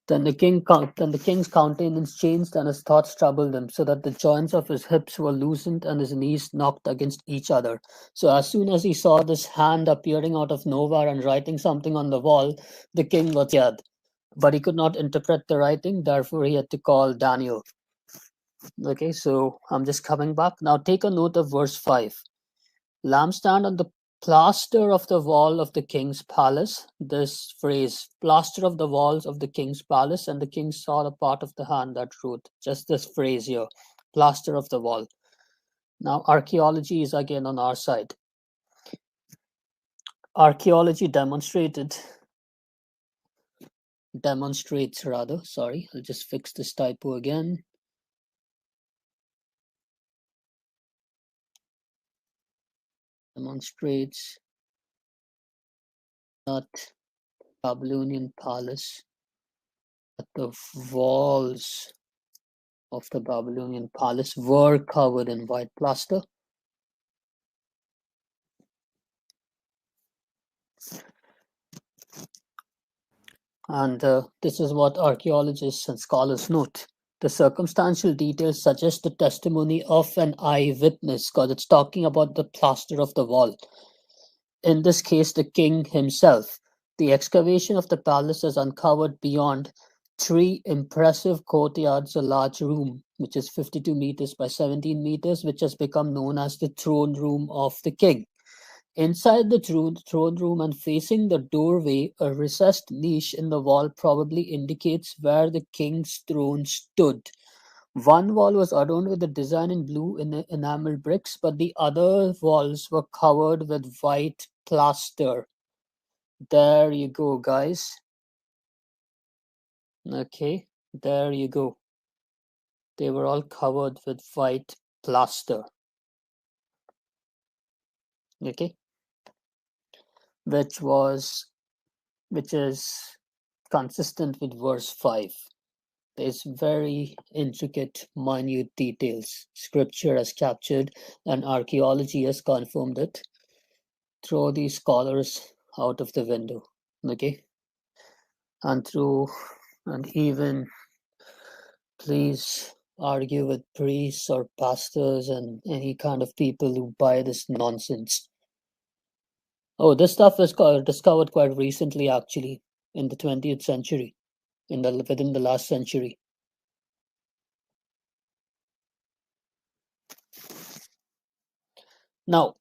Then the king's countenance changed, and his thoughts troubled him, so that the joints of his hips were loosened and his knees knocked against each other. So as soon as he saw this hand appearing out of nowhere and writing something on the wall, the king got scared. But he could not interpret the writing, therefore he had to call Daniel. Okay, so I'm just coming back. Now take a note of verse 5. Lampstand on the plaster of the wall of the king's palace. This phrase, plaster of the walls of the king's palace, and the king saw the part of the hand that wrote. Just this phrase here, plaster of the wall. Now, archaeology is again on our side. Archaeology demonstrates rather, sorry, I'll just fix this typo again. Demonstrates that Babylonian palace, that the walls of the Babylonian palace were covered in white plaster. And this is what archaeologists and scholars note. The circumstantial details suggest the testimony of an eyewitness because it's talking about the plaster of the wall. In this case, the king himself. The excavation of the palace has uncovered beyond 3 impressive courtyards a large room, which is 52 meters by 17 meters, which has become known as the throne room of the king. Inside the throne room and facing the doorway, a recessed niche in the wall probably indicates where the king's throne stood. One wall was adorned with a design in blue enamel bricks, but the other walls were covered with white plaster. There you go, guys. Okay, there you go. They were all covered with white plaster. Okay, which is consistent with verse 5. There's very intricate, minute details. Scripture has captured and archaeology has confirmed it. Throw these scholars out of the window. Okay? And even please argue with priests or pastors and any kind of people who buy this nonsense. Oh, this stuff was discovered quite recently, actually, in the 20th century, within the last century. Now,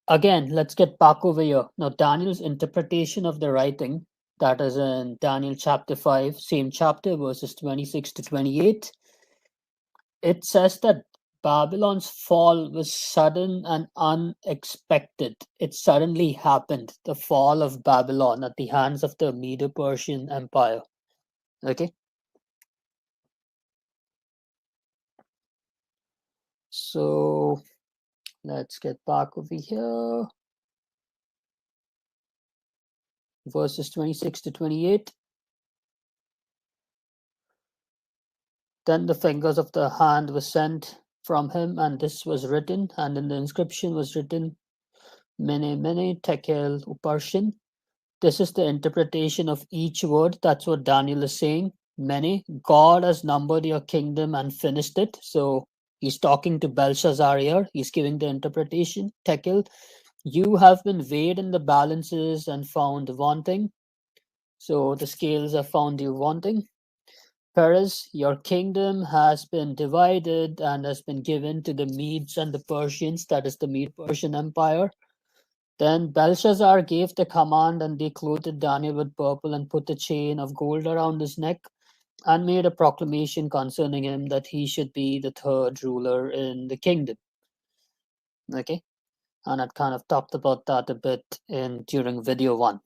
again, let's get back over here. Now, Daniel's interpretation of the writing, that is in Daniel chapter 5, same chapter, verses 26 to 28, it says that Babylon's fall was sudden and unexpected. It suddenly happened, the fall of Babylon at the hands of the Medo-Persian Empire. Okay? So, let's get back over here. Verses 26 to 28. Then the fingers of the hand were sent from him, and this was written, and in the inscription was written, Mene, Mene, Tekel, Uparshin. This is the interpretation of each word. That's what Daniel is saying. Mene, God has numbered your kingdom and finished it. So he's talking to Belshazzar here. He's giving the interpretation. Tekel, you have been weighed in the balances and found wanting. So the scales have found you wanting. Paris, your kingdom has been divided and has been given to the Medes and the Persians, that is the Mede-Persian Empire. Then Belshazzar gave the command, and they clothed Daniel with purple and put a chain of gold around his neck and made a proclamation concerning him that he should be the third ruler in the kingdom. Okay, and I kind of talked about that a bit during video 1.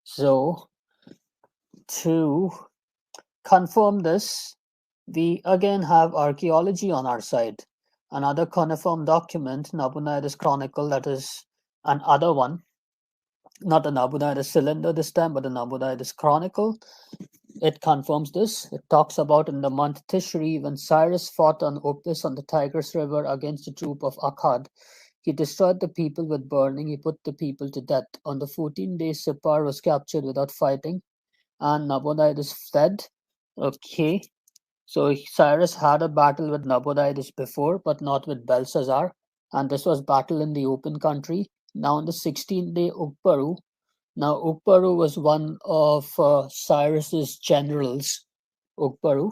So, to confirm this, we again have archaeology on our side. Another cuneiform document, Nabonidus Chronicle, that is another one, not a Nabonidus cylinder this time, but a Nabonidus Chronicle. It confirms this. It talks about in the month Tishri, when Cyrus fought on Opis on the Tigris River against a troop of Akkad. He destroyed the people with burning. He put the people to death. On the 14th day, Sippar was captured without fighting, and Nabonidus fled. Okay, so Cyrus had a battle with Nabonidus before, but not with Belshazzar, and this was battle in the open country. Now on the 16th day, Ukparu. Now Ukparu was one of Cyrus's generals. Ukparu,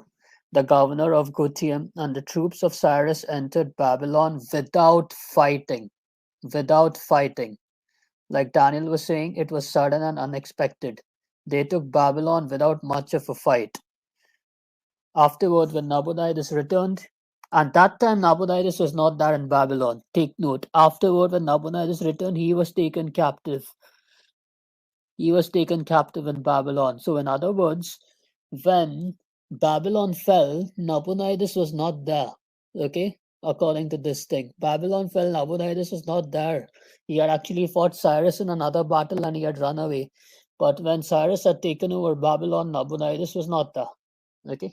the governor of Gutium, and the troops of Cyrus entered Babylon without fighting. Without fighting. Like Daniel was saying, it was sudden and unexpected. They took Babylon without much of a fight. Afterward, when Nabonidus returned, and that time Nabonidus was not there in Babylon. Take note. Afterward, when Nabonidus returned, he was taken captive. He was taken captive in Babylon. So, in other words, when Babylon fell, Nabonidus was not there. Okay, according to this thing, Babylon fell, Nabonidus was not there. He had actually fought Cyrus in another battle and he had run away. But when Cyrus had taken over Babylon, Nabonidus was not there. Okay.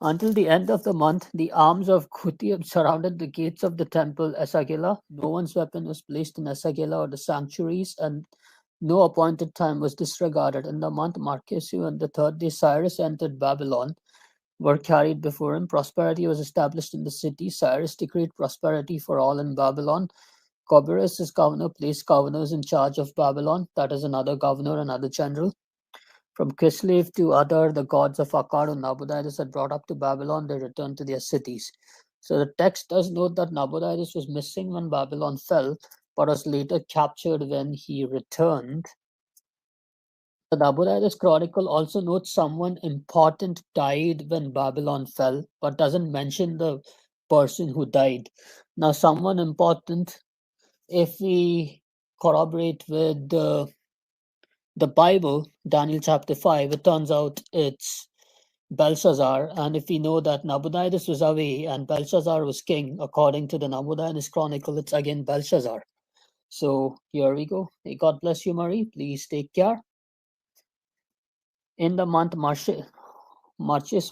Until the end of the month, the arms of Khutiab surrounded the gates of the temple Esagila. No one's weapon was placed in Esagila or the sanctuaries, and no appointed time was disregarded. In the month Markesu, on the third day, Cyrus entered Babylon, were carried before him. Prosperity was established in the city. Cyrus decreed prosperity for all in Babylon. Koberes, his governor, placed governors in charge of Babylon. That is another governor, another general. From Kislev to other, the gods of Akkad and Nabonidus had brought up to Babylon, they returned to their cities. So the text does note that Nabonidus was missing when Babylon fell, but was later captured when he returned. The Nabonidus Chronicle also notes someone important died when Babylon fell, but doesn't mention the person who died. Now, someone important, if we corroborate with the Bible, Daniel chapter 5, it turns out it's Belshazzar. And if we know that Nabonidus was away and Belshazzar was king, according to the Nabonidus Chronicle, it's again Belshazzar. So here we go. May God bless you, Marie. Please take care. In the month Marches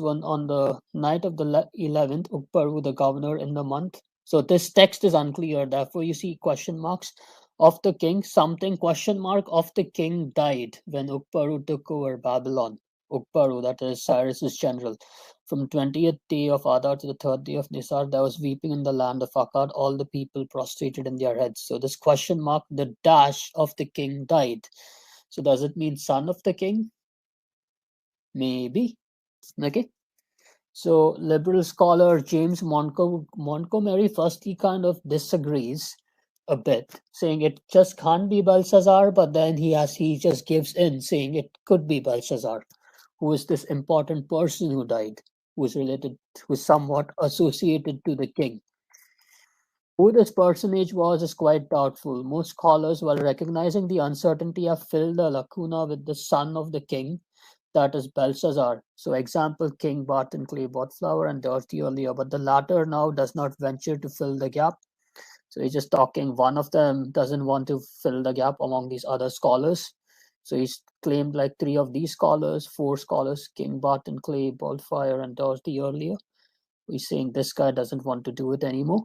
one, on the night of the 11th, Ukparu, the governor in the month. So this text is unclear. Therefore, you see question marks of the king, something question mark of the king died when Ukparu took over Babylon. Ukparu, that is Cyrus's general. From 20th day of Adar to the 3rd day of Nisar, there was weeping in the land of Akkad, all the people prostrated in their heads. So this question mark, the dash of the king died. So does it mean son of the king? Maybe. Okay. So liberal scholar James Montgomery first he kind of disagrees a bit, saying it just can't be Belshazzar, but then he just gives in, saying it could be Belshazzar, who is this important person who died, who's somewhat associated to the king. Who this personage was is quite doubtful. Most scholars, while recognizing the uncertainty, have filled the lacuna with the son of the king, that is Belshazzar. So example, king bought and clay bought flour and dirty earlier, but the latter now does not venture to fill the gap. So he's just talking, one of them doesn't want to fill the gap among these other scholars. So he's claimed like 3 of these scholars, 4 scholars, king bought and clay bought fire and dirty earlier. He's saying this guy doesn't want to do it anymore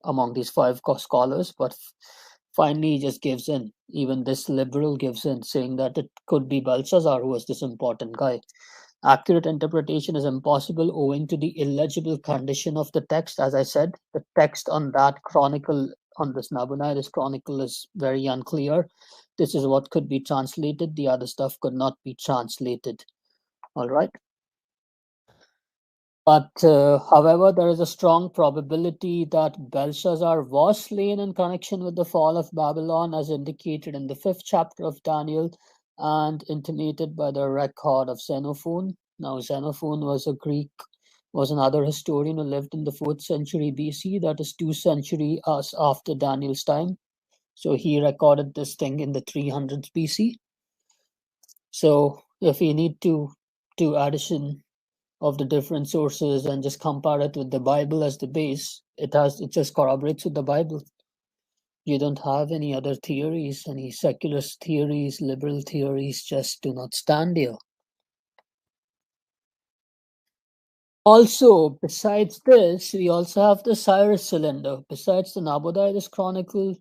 among these 5 scholars, but finally he just gives in. Even this liberal gives in, saying that it could be Belshazzar who was this important guy. Accurate interpretation is impossible owing to the illegible condition of the text. As I said, the text on that chronicle, on this Nabonidus chronicle, is very unclear. This is what could be translated. The other stuff could not be translated. All right. But however, there is a strong probability that Belshazzar was slain in connection with the fall of Babylon, as indicated in the 5th chapter of Daniel and intimated by the record of Xenophon. Now, Xenophon was another historian who lived in the 4th century BC, that is 2 centuries after Daniel's time. So he recorded this thing in the 300s BC. So if we need to do addition of the different sources and just compare it with the Bible as the base, it just corroborates with the Bible. You don't have any other theories, any secularist theories, liberal theories just do not stand here. Also, besides this, we also have the Cyrus cylinder. Besides the Nabonidus Chronicle,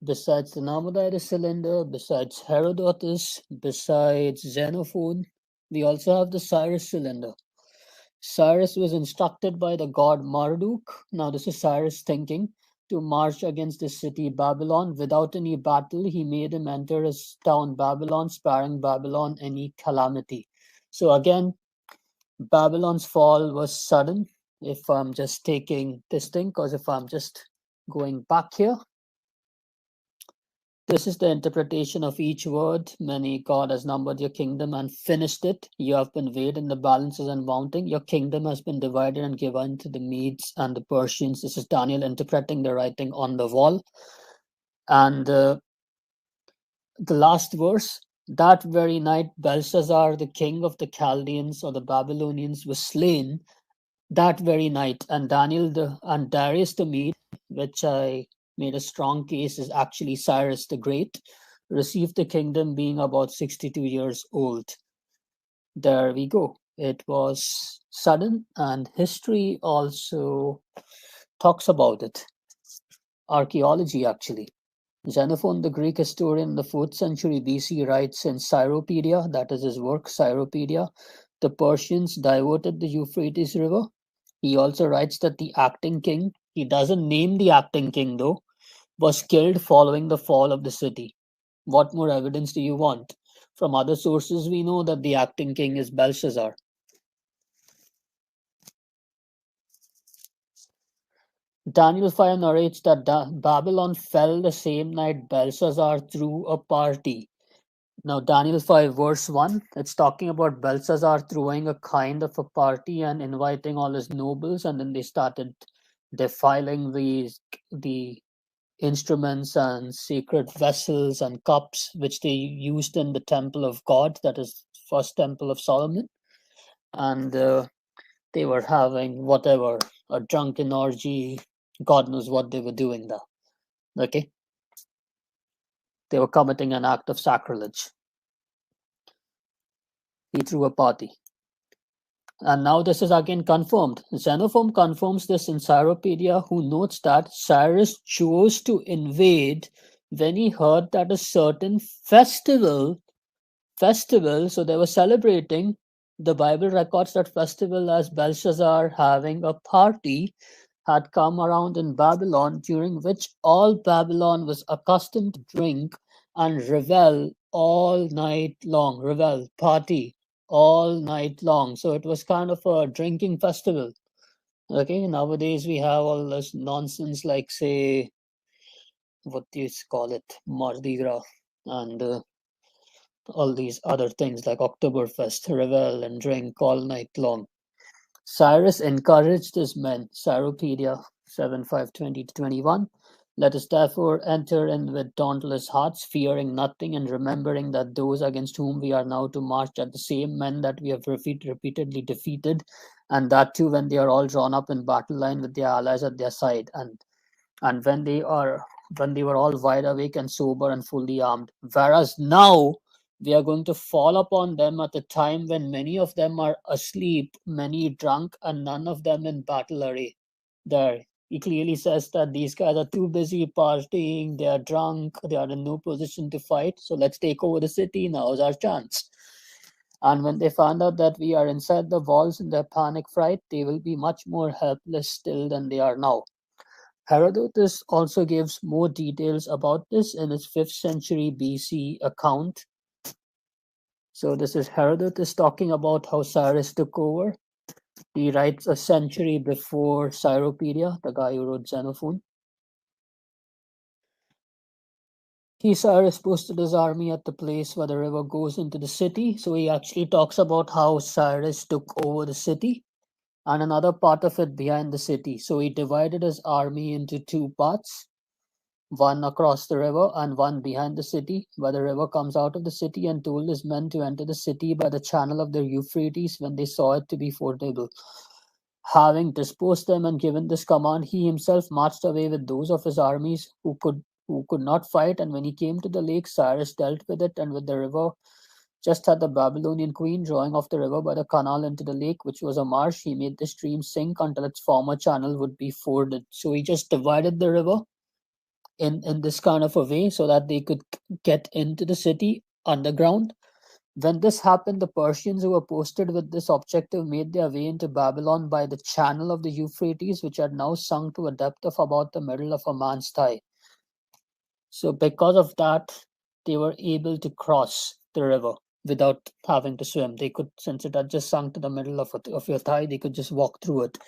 besides the Nabonidus cylinder, besides Herodotus, besides Xenophon, we also have the Cyrus cylinder. Cyrus was instructed by the god Marduk. Now, this is Cyrus thinking to march against the city Babylon. Without any battle, he made him enter his town Babylon, sparing Babylon any calamity. So, again, Babylon's fall was sudden. If I'm just taking this thing, because if I'm just going back here, this is the interpretation of each word. Many God has numbered your kingdom and finished it. You have been weighed in the balances and mounting. Your kingdom has been divided and given to the Medes and the Persians. This is Daniel interpreting the writing on the wall. And the last verse, that very night Belshazzar, the king of the Chaldeans or the Babylonians, was slain that very night, and Darius the Mede, which I made a strong case is actually Cyrus the Great, received the kingdom being about 62 years old. There we go. It was sudden, and history also talks about it. Archaeology, actually. Xenophon, the Greek historian in the 4th century BC, writes in Cyropedia, that is his work, Cyropedia, the Persians diverted the Euphrates River. He also writes that the acting king, he doesn't name the acting king though, was killed following the fall of the city. What more evidence do you want? From other sources, we know that the acting king is Belshazzar. Daniel 5 narrates that Babylon fell the same night Belshazzar threw a party. Now, Daniel 5, verse 1, it's talking about Belshazzar throwing a kind of a party and inviting all his nobles, and then they started defiling the instruments and sacred vessels and cups which they used in the temple of God, that is first temple of Solomon. And they were having whatever, a drunken orgy, God knows what they were doing there. Okay? They were committing an act of sacrilege. He threw a party. And now this is again confirmed. Xenophon confirms this in Cyropedia, who notes that Cyrus chose to invade when he heard that a certain festival, so they were celebrating. The Bible records that festival as Belshazzar having a party had come around in Babylon, during which all Babylon was accustomed to drink and revel all night long. Revel, party all night long. So it was kind of a drinking festival. Okay, nowadays we have all this nonsense like, say, what do you call it, Mardi Gras, and all these other things like Oktoberfest, revel and drink all night long. Cyrus encouraged his men, Cyropedia 7:5:20-21. Let us therefore enter in with dauntless hearts, fearing nothing, and remembering that those against whom we are now to march are the same men that we have repeatedly defeated, and that too when they are all drawn up in battle line with their allies at their side, and when they were all wide awake and sober and fully armed. Whereas now we are going to fall upon them at a time when many of them are asleep, many drunk, and none of them in battle array. There, he clearly says that these guys are too busy partying, they are drunk, they are in no position to fight. So let's take over the city. Now is our chance. And when they find out that we are inside the walls in their panic fright, they will be much more helpless still than they are now. Herodotus also gives more details about this in his 5th century BC account. So this is Herodotus talking about how Cyrus took over. He writes a century before Cyropedia, the guy who wrote Xenophon. Cyrus posted his army at the place where the river goes into the city. So he actually talks about how Cyrus took over the city and another part of it behind the city. So he divided his army into two parts. one across the river and one behind the city, where the river comes out of the city, and told his men to enter the city by the channel of the Euphrates when they saw it to be fordable. Having disposed them and given this command, he himself marched away with those of his armies who could not fight. And when he came to the lake, Cyrus dealt with it and with the river, just as the Babylonian queen, drawing off the river by the canal into the lake, which was a marsh, he made the stream sink until its former channel would be forded. So he just divided the river in this kind of a way so that they could get into the city underground. When this happened, the Persians who were posted with this objective made their way into Babylon by the channel of the Euphrates, which had now sunk to a depth of about the middle of a man's thigh. So, because of that, they were able to cross the river without having to swim. They could, since it had just sunk to the middle of your thigh, they could just walk through it.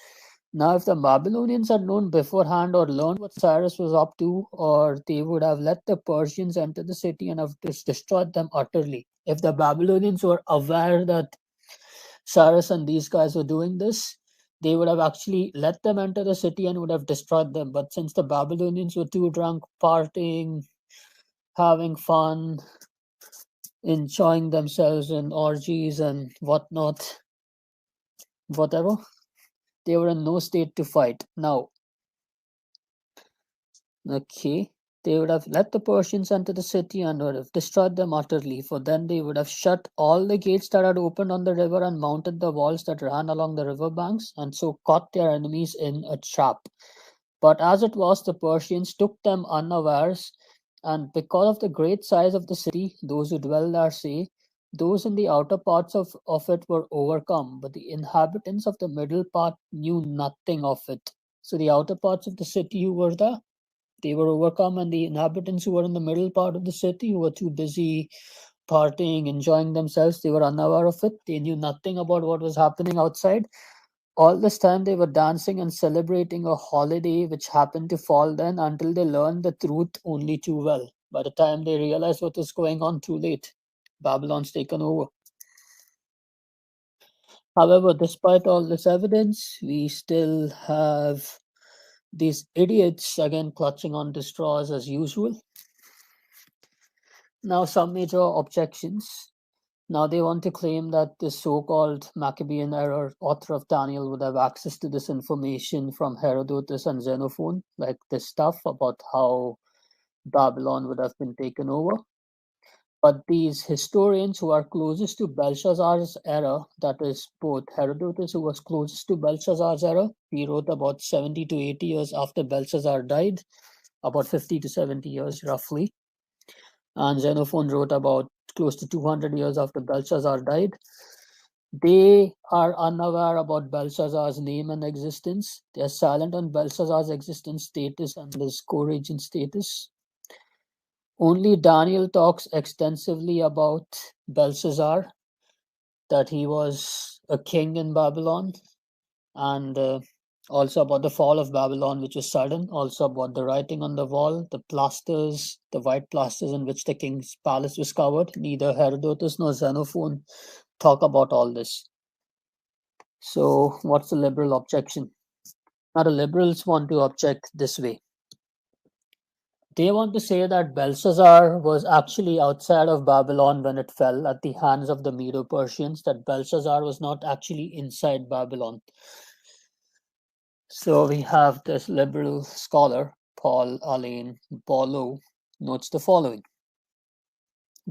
Now, if the Babylonians had known beforehand or learned what Cyrus was up to, or they would have let the Persians enter the city and have destroyed them utterly. If the Babylonians were aware that Cyrus and these guys were doing this, they would have actually let them enter the city and would have destroyed them. But since the Babylonians were too drunk, partying, having fun, enjoying themselves in orgies and whatnot, whatever, they were in no state to fight. Now, okay, they would have let the Persians enter the city and would have destroyed them utterly, for then they would have shut all the gates that had opened on the river and mounted the walls that ran along the river banks, and so caught their enemies in a trap. But as it was, the Persians took them unawares, and because of the great size of the city, those who dwell there say, those in the outer parts of it were overcome, but the inhabitants of the middle part knew nothing of it. So the outer parts of the city who were there, they were overcome, and the inhabitants who were in the middle part of the city, who were too busy partying, enjoying themselves, they were unaware of it. They knew nothing about what was happening outside. All this time they were dancing and celebrating a holiday which happened to fall then, until they learned the truth only too well. By the time they realized what was going on, too late. Babylon's taken over. However, despite all this evidence, we still have these idiots again clutching on to straws as usual. Now, some major objections. Now, they want to claim that the so called Maccabean era author of Daniel would have access to this information from Herodotus and Xenophon, like this stuff about how Babylon would have been taken over. But these historians who are closest to Belshazzar's era, that is, both Herodotus, who was closest to Belshazzar's era, he wrote about 70 to 80 years after Belshazzar died, about 50 to 70 years roughly. And Xenophon wrote about close to 200 years after Belshazzar died. They are unaware about Belshazzar's name and existence. They are silent on Belshazzar's existence, status, and his co-regent status. Only Daniel talks extensively about Belshazzar, that he was a king in Babylon, and also about the fall of Babylon, which was sudden, also about the writing on the wall, the plasters, the white plasters in which the king's palace was covered. Neither Herodotus nor Xenophon talk about all this. So, what's the liberal objection? Now, the liberals want to object this way. They want to say that Belshazzar was actually outside of Babylon when it fell at the hands of the Medo Persians, that Belshazzar was not actually inside Babylon. So we have this liberal scholar, Paul Alain Paulo, notes the following.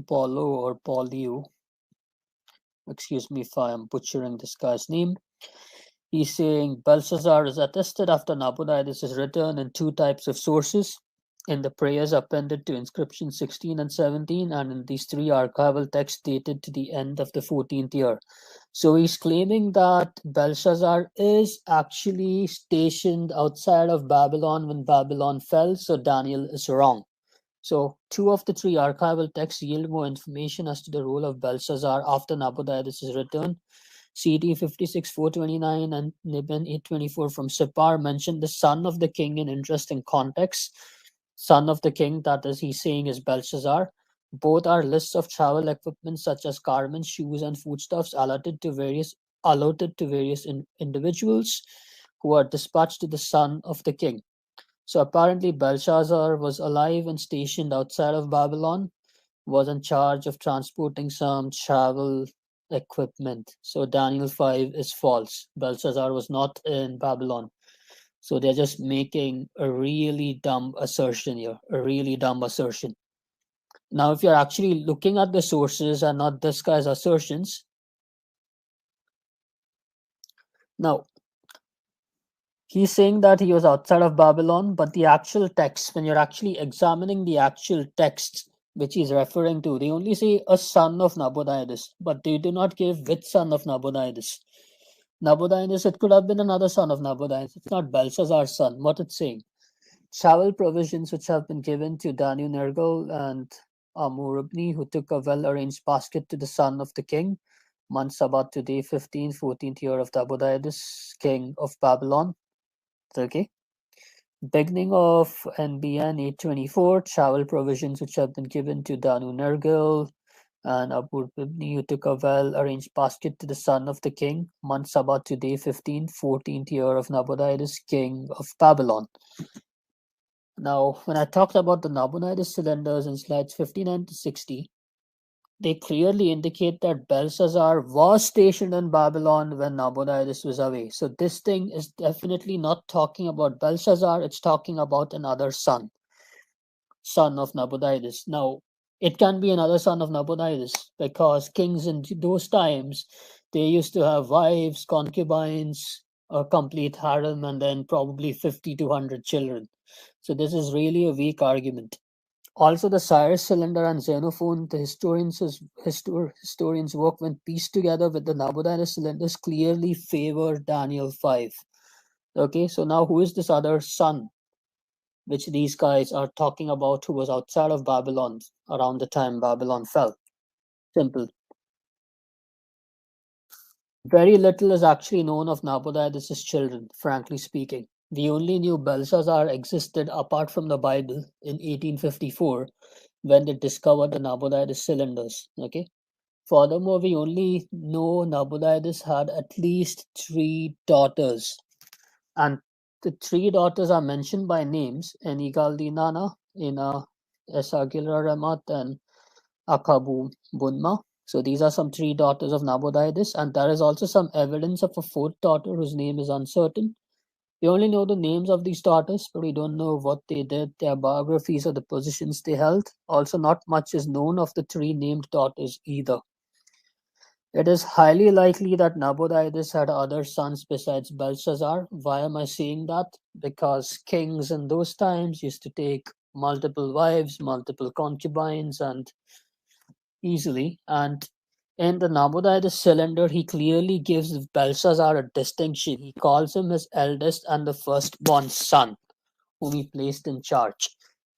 Paulo or Paulio, excuse me if I am butchering this guy's name. He's saying Belshazzar is attested after Nabonidus' return in two types of sources: in the prayers appended to inscription 16 and 17, and in these three archival texts dated to the end of the 14th year. So he's claiming that Belshazzar is actually stationed outside of Babylon when Babylon fell, so Daniel is wrong. So two of the three archival texts yield more information as to the role of Belshazzar after Nabonidus' return. CD 56 429 and Niben 824 from Sipar mention the son of the king in interesting context. Son of the king, that is, he's saying, is Belshazzar. Both are lists of travel equipment such as garments, shoes, and foodstuffs allotted to various individuals who are dispatched to the son of the king. So apparently Belshazzar was alive and stationed outside of Babylon, was in charge of transporting some travel equipment. So Daniel 5 is false. Belshazzar was not in Babylon. So they're just making a really dumb assertion here, a really dumb assertion. Now, if you're actually looking at the sources and not this guy's assertions, now he's saying that he was outside of Babylon, but the actual text, when you're actually examining the actual texts which he's referring to, they only say a son of Nabonidus, but they do not give which son of Nabonidus. Nabonidus, it could have been another son of Nabonidus. It's not Belshazzar's son. What it's saying, travel provisions which have been given to Danu Nergal and Amurabni, who took a well-arranged basket to the son of the king, month Sabbath to day 15, 14th year of Nabonidus, king of Babylon. Okay. Beginning of NBN 824, travel provisions which have been given to Danu Nergal and Abu Bibni, who took a well-arranged basket to the son of the king, month Sabbath to day 15, 14th year of Nabonidus, king of Babylon. Now, when I talked about the Nabonidus cylinders in slides 59 to 60, they clearly indicate that Belshazzar was stationed in Babylon when Nabonidus was away. So this thing is definitely not talking about Belshazzar, it's talking about another son of Nabonidus. Now, it can be another son of Nabonidus because kings in those times, they used to have wives, concubines, a complete harem, and then probably 50 to 100 children. So this is really a weak argument. Also, the Cyrus cylinder and Xenophon, the historians work when pieced together with the Nabonidus cylinders, clearly favor Daniel 5. Okay, so now who is this other son which these guys are talking about who was outside of Babylon around the time Babylon fell? Simple. Very little is actually known of Nabonidus' children, frankly speaking. We only knew Belshazzar existed apart from the Bible in 1854 when they discovered the Nabonidus cylinders. Okay. Furthermore, we only know Nabonidus had at least three daughters, and the three daughters are mentioned by names: Enigaldinana, Ina Esagila Ramat, and Akabu Bunma. So these are some three daughters of Nabonidus, and there is also some evidence of a fourth daughter whose name is uncertain. We only know the names of these daughters, but we don't know what they did, their biographies, or the positions they held. Also, not much is known of the three named daughters either. It is highly likely that Nabonidus had other sons besides Belshazzar. Why am I saying that? Because kings in those times used to take multiple wives, multiple concubines, and easily. And in the Nabonidus cylinder, he clearly gives Belshazzar a distinction. He calls him his eldest and the firstborn son, whom he placed in charge.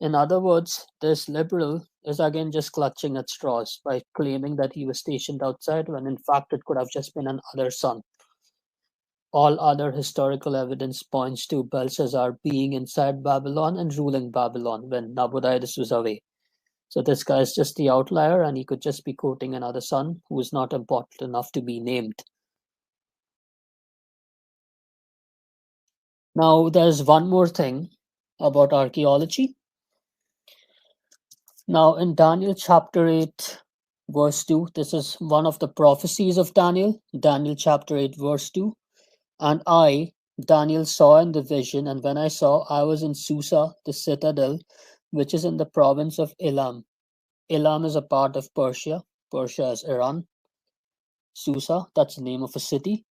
In other words, this liberal is again just clutching at straws by claiming that he was stationed outside when in fact it could have just been another son. All other historical evidence points to Belshazzar being inside Babylon and ruling Babylon when Nabonidus was away. So this guy is just the outlier, and he could just be quoting another son who is not important enough to be named. Now, there's one more thing about archaeology. Now, in Daniel chapter 8, verse 2, this is one of the prophecies of Daniel. Daniel chapter 8, verse 2. And I, Daniel, saw in the vision, and when I saw, I was in Susa, the citadel, which is in the province of Elam. Elam is a part of Persia. Persia is Iran. Susa, that's the name of a city.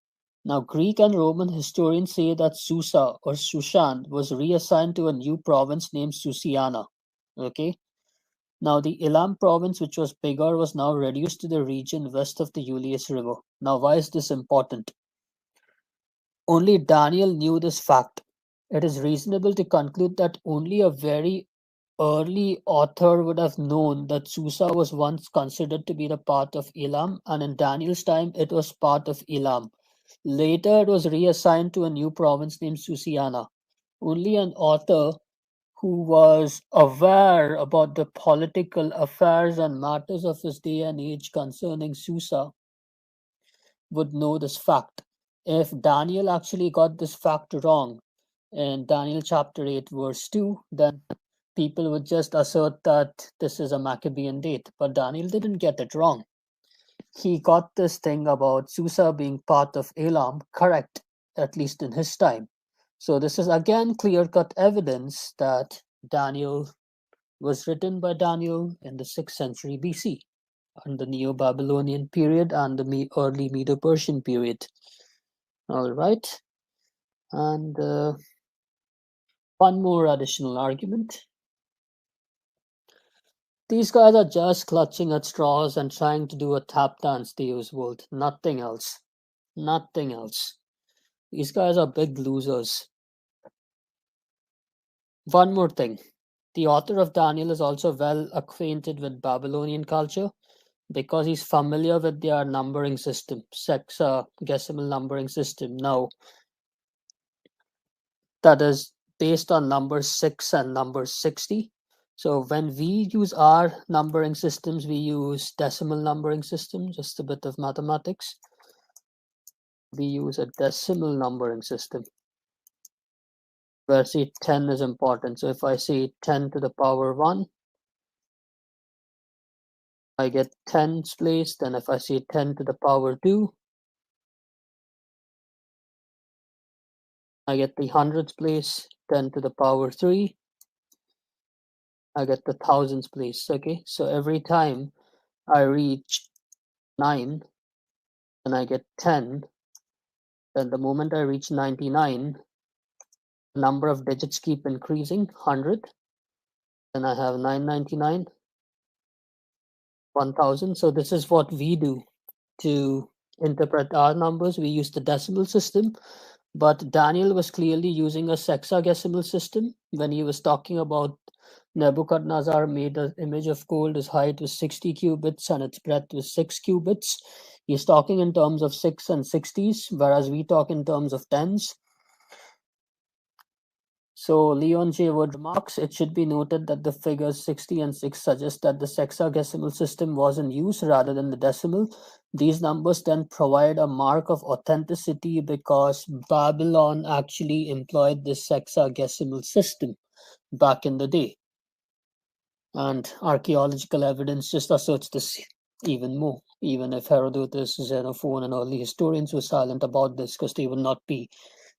Now, Greek and Roman historians say that Susa or Shushan was reassigned to a new province named Susiana. Okay. Now, the Elam province, which was bigger, was now reduced to the region west of the Ulius River. Now, why is this important? Only Daniel knew this fact. It is reasonable to conclude that only a very early author would have known that Susa was once considered to be the part of Elam, and in Daniel's time it was part of Elam. Later it was reassigned to a new province named Susiana. Only an author who was aware about the political affairs and matters of his day and age concerning Susa would know this fact. If Daniel actually got this fact wrong, in Daniel chapter 8, verse 2, then people would just assert that this is a Maccabean date. But Daniel didn't get it wrong. He got this thing about Susa being part of Elam correct, at least in his time. So this is again clear-cut evidence that Daniel was written by Daniel in the 6th century BC, in the Neo-Babylonian period and the early Medo-Persian period. All right, and one more additional argument. These guys are just clutching at straws and trying to do a tap dance, they use world. Nothing else. Nothing else. These guys are big losers. One more thing. The author of Daniel is also well acquainted with Babylonian culture because he's familiar with their numbering system, hexadecimal numbering system. Now, that is based on number 6 and number 60. So when we use our numbering systems, we use decimal numbering system, just a bit of mathematics. We use a decimal numbering system where say 10 is important. So if I say 10 to the power 1, I get tens place. Then if I say 10 to the power 2, I get the hundreds place. 10 to the power 3, I get the thousands place. Okay, so every time I reach 9, then I get 10. Then the moment I reach 99, the number of digits keep increasing, 100. Then I have 999, 1000. So this is what we do to interpret our numbers. We use the decimal system, but Daniel was clearly using a sexagesimal system when he was talking about Nebuchadnezzar made an image of gold. His height was 60 cubits and its breadth was 6 cubits. He's talking in terms of 6 and 60s, whereas we talk in terms of tens. So Leon J. Wood remarks, it should be noted that the figures 60 and 6 suggest that the sexagesimal system was in use rather than the decimal. These numbers then provide a mark of authenticity because Babylon actually employed this sexagesimal system back in the day. And archaeological evidence just asserts this even more, even if Herodotus, Xenophon, and early historians were silent about this because they would not be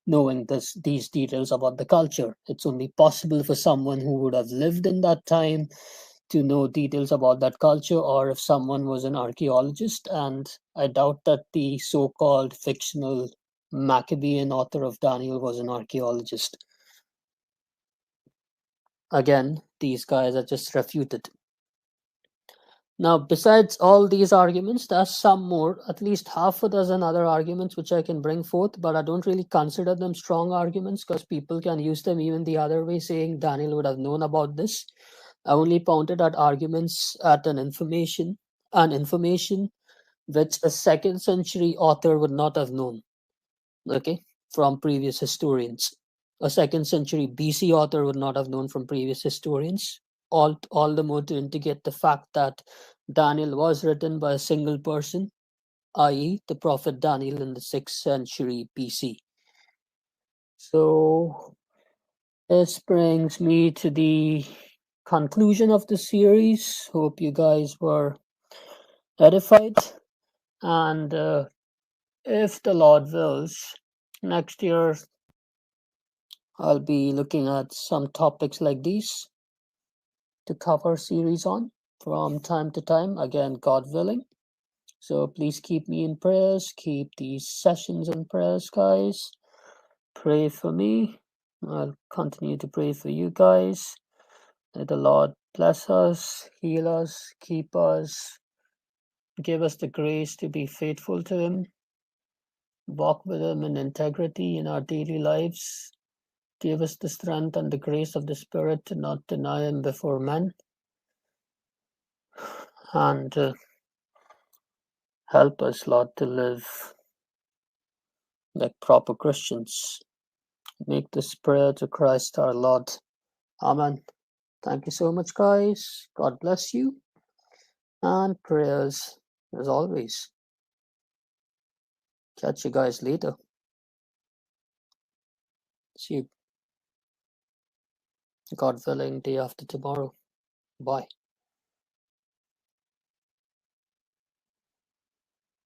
knowing these details about the culture. It's only possible for someone who would have lived in that time to know details about that culture, or if someone was an archaeologist. And I doubt that the so-called fictional Maccabean author of Daniel was an archaeologist. Again, these guys are just refuted. Now, besides all these arguments, there's some more, at least half a dozen other arguments which I can bring forth, but I don't really consider them strong arguments because people can use them even the other way, saying Daniel would have known about this. I only pointed at arguments at an information which a 2nd century author would not have known, okay, from previous historians. A 2nd century BC author would not have known from previous historians. All the more to indicate the fact that Daniel was written by a single person, i.e., the prophet Daniel in the 6th century BC. So this brings me to the conclusion of the series. Hope you guys were edified, and if the Lord wills, next year I'll be looking at some topics like these to cover series on from time to time, again, God willing. So please keep me in prayers, keep these sessions in prayers, guys. Pray for me. I'll continue to pray for you guys. May the Lord bless us, heal us, keep us, give us the grace to be faithful to Him, walk with Him in integrity in our daily lives. Give us the strength and the grace of the Spirit to not deny Him before men. And help us, Lord, to live like proper Christians. Make this prayer to Christ our Lord. Amen. Thank you so much, guys. God bless you. And prayers as always. Catch you guys later. See you. God willing, day after tomorrow. Bye.